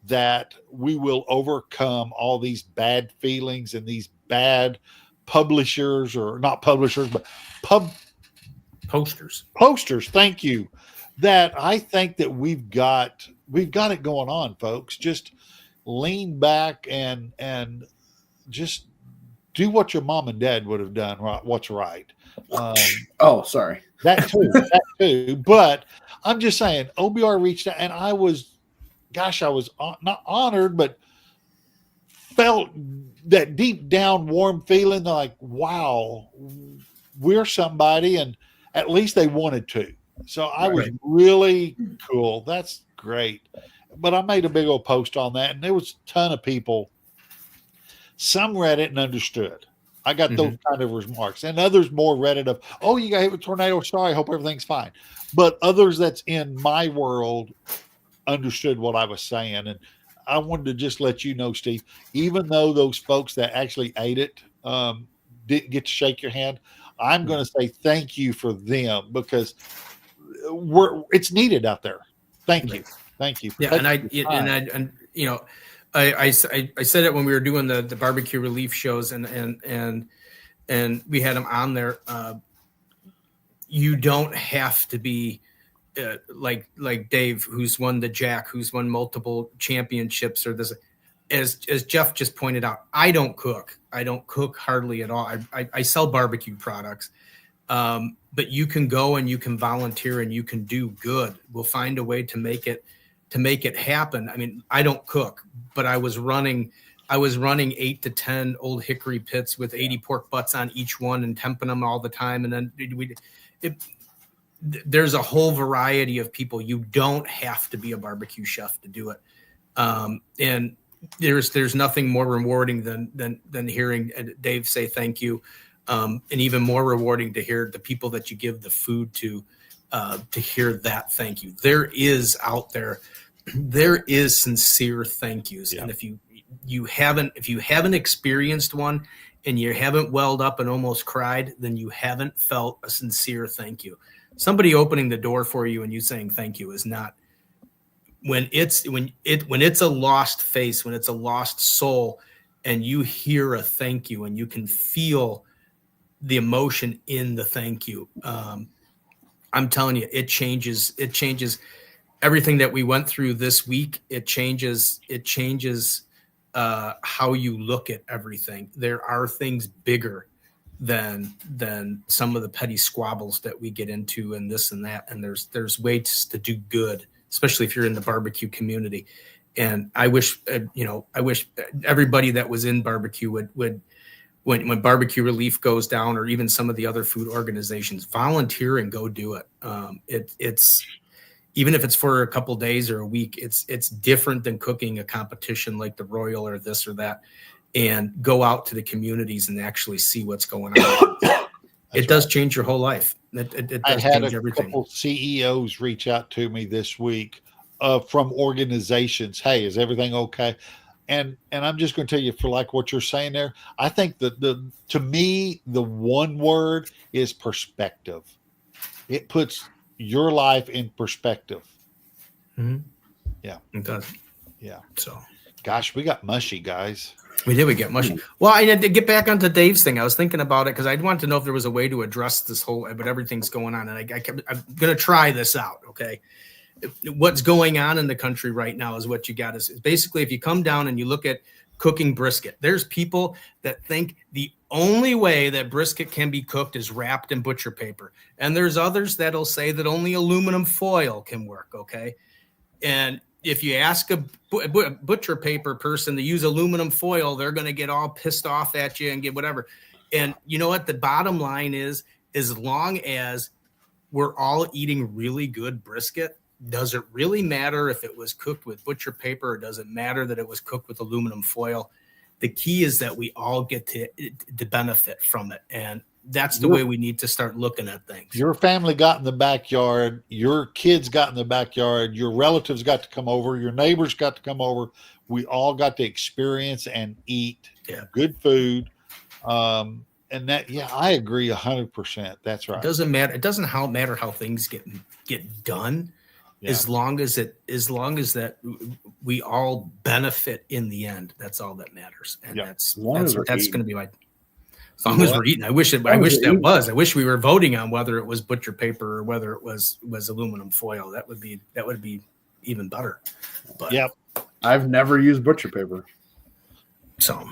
that we will overcome all these bad feelings and these bad publishers, or not publishers, but posters. Thank you. That I think that we've got it going on, folks. Just lean back and just do what your mom and dad would have done. What's right. Sorry. That too. But I'm just saying, OBR reached out, and I was not honored, but felt that deep down warm feeling like, wow, we're somebody, and at least they wanted to. So I was really cool. That's great. But I made a big old post on that, and there was a ton of people. Some read it and understood. I got those kind of remarks, and others more read it of, "Oh, you got hit with a tornado. Sorry, hope everything's fine." But others that's in my world understood what I was saying. And I wanted to just let you know, Steve, even though those folks that actually ate it didn't get to shake your hand, I'm going to say thank you for them, because it's needed out there. Thank you. Yeah. I said it when we were doing the barbecue relief shows, and we had them on there. You don't have to be like Dave, who's won the Jack, who's won multiple championships, or this. As Jeff just pointed out, I don't cook hardly at all. I sell barbecue products. But you can go and you can volunteer and you can do good. We'll find a way to make it happen. I mean, I don't cook, but I was running 8 to 10 old hickory pits with 80 pork butts on each one and temping them all the time. And then there's a whole variety of people. You don't have to be a barbecue chef to do it. And there's nothing more rewarding than hearing Dave say thank you. And even more rewarding to hear the people that you give the food to hear that thank you. There is sincere thank yous. Yeah. And if you haven't experienced one and you haven't welled up and almost cried, then you haven't felt a sincere thank you. Somebody opening the door for you and you saying thank you is not, when it's a lost face, when it's a lost soul, and you hear a thank you and you can feel the emotion in the thank you. I'm telling you, it changes everything that we went through this week. It changes how you look at everything. There are things bigger than some of the petty squabbles that we get into and this and that. And there's ways to do good, especially if you're in the barbecue community. And I wish everybody that was in barbecue would when barbecue relief goes down, or even some of the other food organizations, volunteer and go do it. It's even if it's for a couple days or a week, it's different than cooking a competition like the Royal or this or that, and go out to the communities and actually see what's going on. It does change your whole life. It does change everything. Couple CEOs reach out to me this week from organizations. Hey, is everything okay? And I'm just going to tell you, for like what you're saying there, I think that to me, the one word is perspective. It puts your life in perspective. Mm-hmm. Yeah. It does. Yeah. So, gosh, we got mushy, guys. We get mushy. Well, I had to get back onto Dave's thing. I was thinking about it because I wanted to know if there was a way to address this whole, but everything's going on. And I'm going to try this out. Okay. What's going on in the country right now is what you got is basically, if you come down and you look at cooking brisket, there's people that think the only way that brisket can be cooked is wrapped in butcher paper. And there's others that'll say that only aluminum foil can work. Okay. And if you ask a butcher paper person to use aluminum foil, they're going to get all pissed off at you and get whatever. And you know what? The bottom line is, as long as we're all eating really good brisket, does it really matter if it was cooked with butcher paper, or does it matter that it was cooked with aluminum foil? The key is that we all get to benefit from it. And that's the way we need to start looking at things. Your family got in the backyard. Your kids got in the backyard. Your relatives got to come over. Your neighbors got to come over. We all got to experience and eat good food. And that, I agree 100%. That's right. It doesn't matter. It doesn't matter how things get done. Yeah. As long as that we all benefit in the end, that's all that matters. And that's going to be as long as we're eating. I wish we were voting on whether it was butcher paper or whether it was aluminum foil. That would be even better. But I've never used butcher paper. So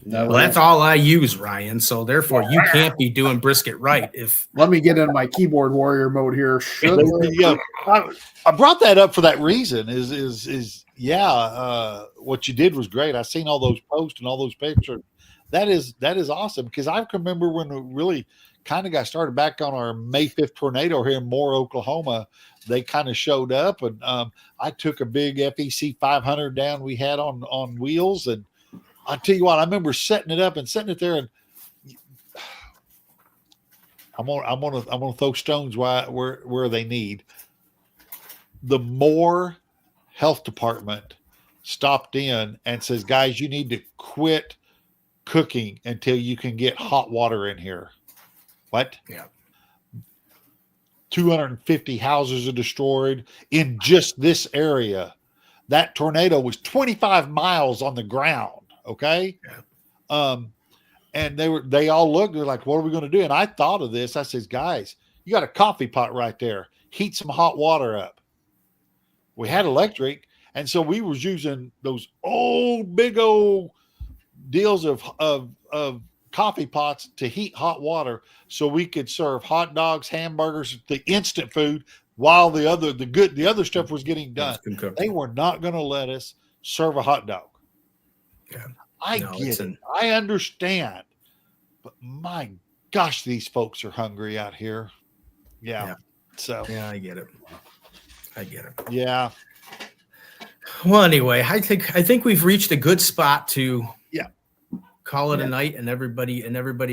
that's all I use, Ryan. So therefore, you can't be doing brisket right. Let me get in my keyboard warrior mode here. I brought that up for that reason. What you did was great. I've seen all those posts and all those pictures. That is awesome, because I can remember when we really kind of got started back on our May 5th tornado here in Moore, Oklahoma. They kind of showed up, and I took a big FEC 500 down we had on wheels, and I'll tell you what, I remember setting it up and setting it there, and I'm gonna throw stones where they need. The Moore Health Department stopped in and says, "Guys, you need to quit cooking until you can get hot water in here." What? Yeah. 250 houses are destroyed in just this area. That tornado was 25 miles on the ground. Okay. Yeah. And they all looked, they're like, "What are we going to do?" And I thought of this. I says, "Guys, you got a coffee pot right there. Heat some hot water up." We had electric. And so we was using those big old deals of coffee pots to heat hot water so we could serve hot dogs, hamburgers, the instant food, while the other stuff was getting done. They were not going to let us serve a hot dog. Yeah. I get it. I understand. But my gosh, these folks are hungry out here. Yeah. So Yeah, I get it. Yeah. Well, anyway, I think we've reached a good spot to call it a night, and everybody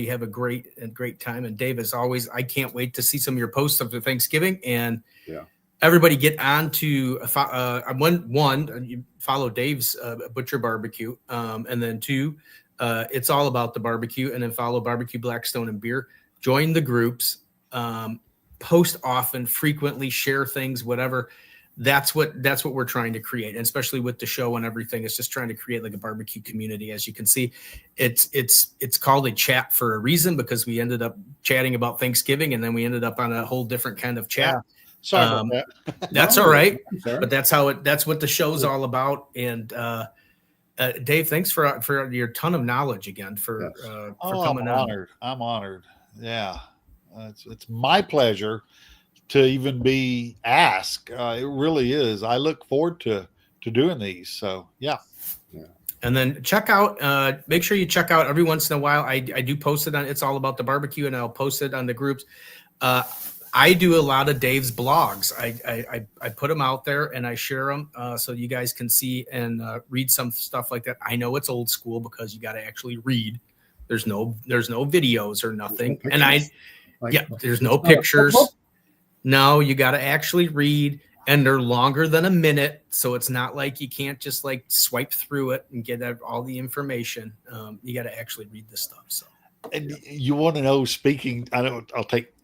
have a great time. And Dave, as always, I can't wait to see some of your posts after Thanksgiving. And everybody get on to you follow Dave's Butcher Barbecue, and then 2, it's all about the barbecue, and then follow Barbecue Blackstone and Beer. Join the groups, post often, frequently, share things, whatever. That's what we're trying to create, and especially with the show and everything, it's just trying to create like a barbecue community. As you can see, it's called a chat for a reason, because we ended up chatting about Thanksgiving, and then we ended up on a whole different kind of chat. Sorry about that. That's all right, but that's what the show's all about. And Dave, thanks for your ton of knowledge again for coming on. I'm honored. Yeah, it's my pleasure to even be asked. It really is. I look forward to doing these. So yeah. And then make sure you check out every once in a while. I do post it on It's All About the Barbecue, and I'll post it on the groups. I do a lot of Dave's blogs. I put them out there and I share them so you guys can see and read some stuff like that. I know it's old school because you got to actually read. There's no videos or nothing. And there's no pictures. No, you got to actually read, and they're longer than a minute. So it's not like you can't just like swipe through it and get all the information. You got to actually read this stuff. So, and you want to know, speaking, I'll take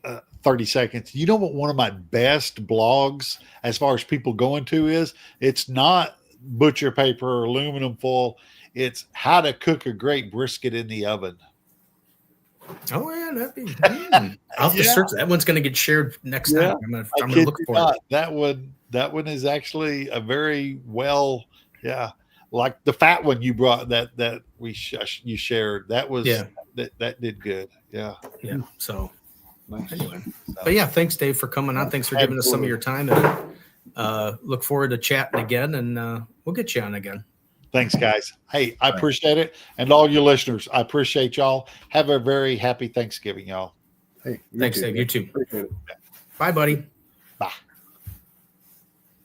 30 seconds. You know what one of my best blogs as far as people going to is? It's not butcher paper or aluminum foil. It's how to cook a great brisket in the oven. Oh yeah, that'd be. I'll have to search. That one's going to get shared next time. I'm going to look for it. That one is actually a very well, like the fat one you brought that you shared. That was that did good. Yeah. So anyway, but thanks Dave for coming on. Thanks for giving us some of your time, and look forward to chatting again, and we'll get you on again. Thanks, guys. Hey, I appreciate it. And all your listeners, I appreciate y'all. Have a very happy Thanksgiving, y'all. Hey, thanks, Dave. You too. Appreciate it. Bye, buddy. Bye.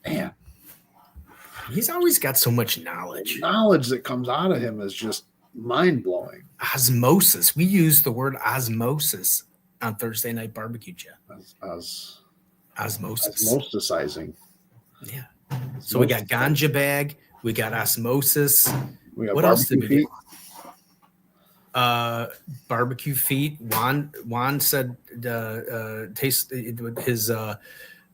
Man. He's always got so much knowledge. Knowledge that comes out of him is just mind-blowing. Osmosis. We use the word osmosis on Thursday Night Barbecue, Jeff. Osmosis. Osmosisizing. Yeah. So we got ganja bag. We got osmosis. We got what else did we feet. Barbecue feet. Juan said taste his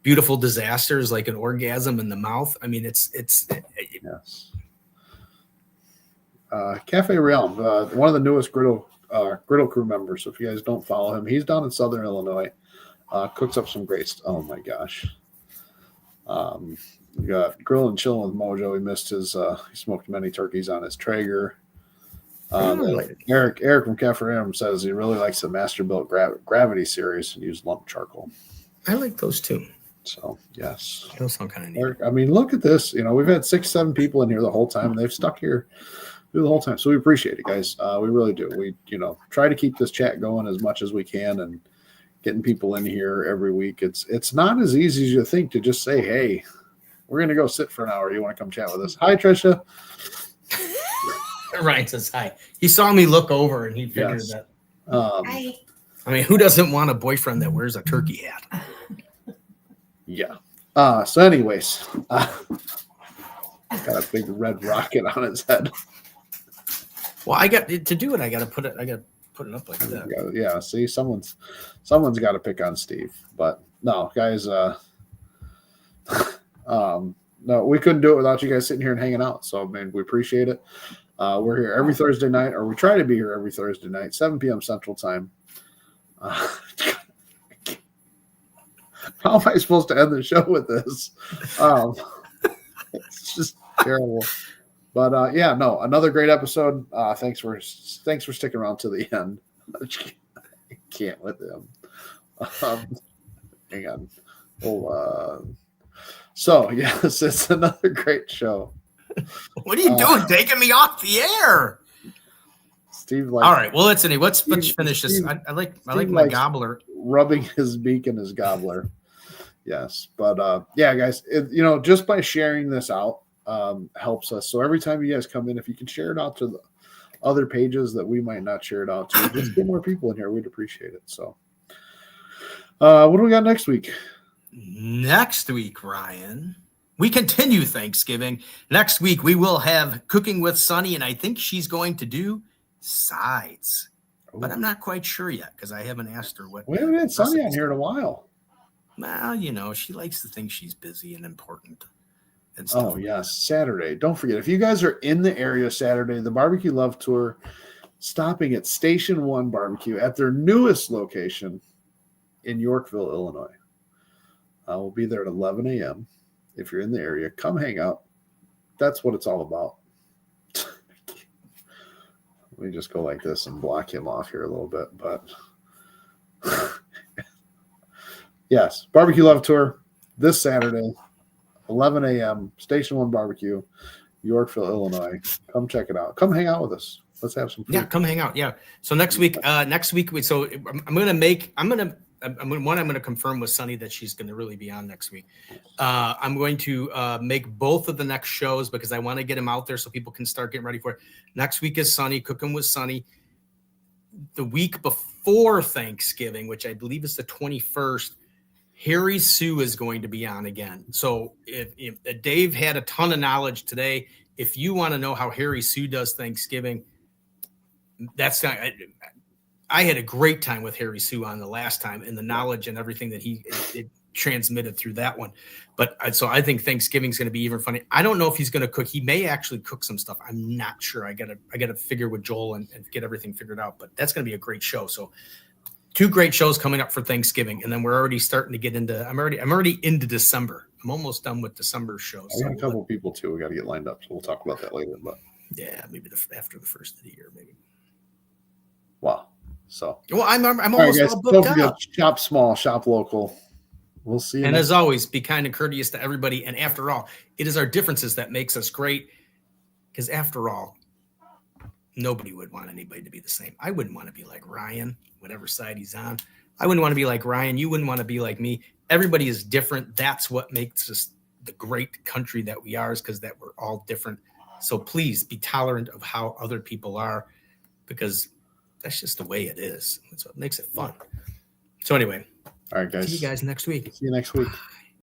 beautiful disaster is like an orgasm in the mouth. I mean, it's yes. Cafe Realm, one of the newest griddle crew members. So if you guys don't follow him, he's down in Southern Illinois. Cooks up some great stuff. Oh my gosh. We got Grill and Chillin' with Mojo. He missed his. He smoked many turkeys on his Traeger. Eric from Cafe Realm says he really likes the Masterbuilt Gravity series and used lump charcoal. I like those too. So yes, those sound kind of neat. Eric, I mean, look at this. You know, we've had 6-7 people in here the whole time, and they've stuck here through the whole time. So we appreciate it, guys. We really do. We try to keep this chat going as much as we can, and getting people in here every week. It's not as easy as you think to just say, hey, we're going to go sit for an hour. You want to come chat with us? Hi, Trisha. Ryan says hi. He saw me look over and he figured that. Hi. I mean, who doesn't want a boyfriend that wears a turkey hat? Yeah. So anyways, got a big red rocket on his head. Well, I got to do it. I got to put it up like that. Yeah. See, someone's got to pick on Steve, but no, guys. No, we couldn't do it without you guys sitting here and hanging out. So, I mean, we appreciate it. We're here every Thursday night, or we try to be here every Thursday night, 7 p.m. Central Time. How am I supposed to end the show with this? It's just terrible. But another great episode. Thanks for sticking around to the end. I can't with him. Hang on. So yes, it's another great show. What are you doing? Taking me off the air? Steve, all right. Well, let's finish this. I like my gobbler rubbing his beak in his gobbler. Yes. But yeah, guys, you know, just by sharing this out helps us. So every time you guys come in, if you can share it out to the other pages that we might not share it out to, just get more people in here. We'd appreciate it. So what do we got next week? Next week, Ryan, we continue Thanksgiving. Next week, we will have Cooking with Sunny, and I think she's going to do sides. But I'm not quite sure yet because I haven't asked her what. We haven't had Sunny on here in a while. Well, you know, she likes to think she's busy and important and stuff. Oh, yes. Saturday. Don't forget, if you guys are in the area Saturday, the Barbecue Love Tour, stopping at Station 1 Barbecue at their newest location in Yorkville, Illinois. We'll be there at 11 a.m. If you're in the area, come hang out. That's what it's all about. Let me just go like this and block him off here a little bit. But yes, Barbecue Love Tour this Saturday, 11 a.m., Station 1 Barbecue, Yorkville, Illinois. Come check it out. Come hang out with us. Let's have some food. Yeah, come hang out. Yeah. So next week, I'm going to confirm with Sunny that she's going to really be on next week. I'm going to make both of the next shows because I want to get them out there so people can start getting ready for it. Next week is Sunny, Cooking with Sunny. The week before Thanksgiving, which I believe is the 21st, Harry Sue is going to be on again. So if Dave had a ton of knowledge today, if you want to know how Harry Sue does Thanksgiving, that's not. I had a great time with Harry Sue on the last time and the knowledge and everything that he transmitted through that one. But so I think Thanksgiving's going to be even funny. I don't know if he's going to cook. He may actually cook some stuff. I'm not sure. I gotta figure with Joel and get everything figured out. But that's going to be a great show. So 2 great shows coming up for Thanksgiving, and then we're already starting to get into. I'm already into December. I'm almost done with December shows. I got a couple of people too. We got to get lined up, so we'll talk about that later. But yeah, maybe after the first of the year, maybe. Wow. So well, I'm almost all booked up. Shop small, shop local. We'll see. And as always, be kind and courteous to everybody. And after all, it is our differences that makes us great. Because after all, nobody would want anybody to be the same. I wouldn't want to be like Ryan, whatever side he's on. I wouldn't want to be like Ryan. You wouldn't want to be like me. Everybody is different. That's what makes us the great country that we are, is because that we're all different. So please be tolerant of how other people are, because that's just the way it is. That's what makes it fun. So anyway, all right, guys. See you guys next week. See you next week.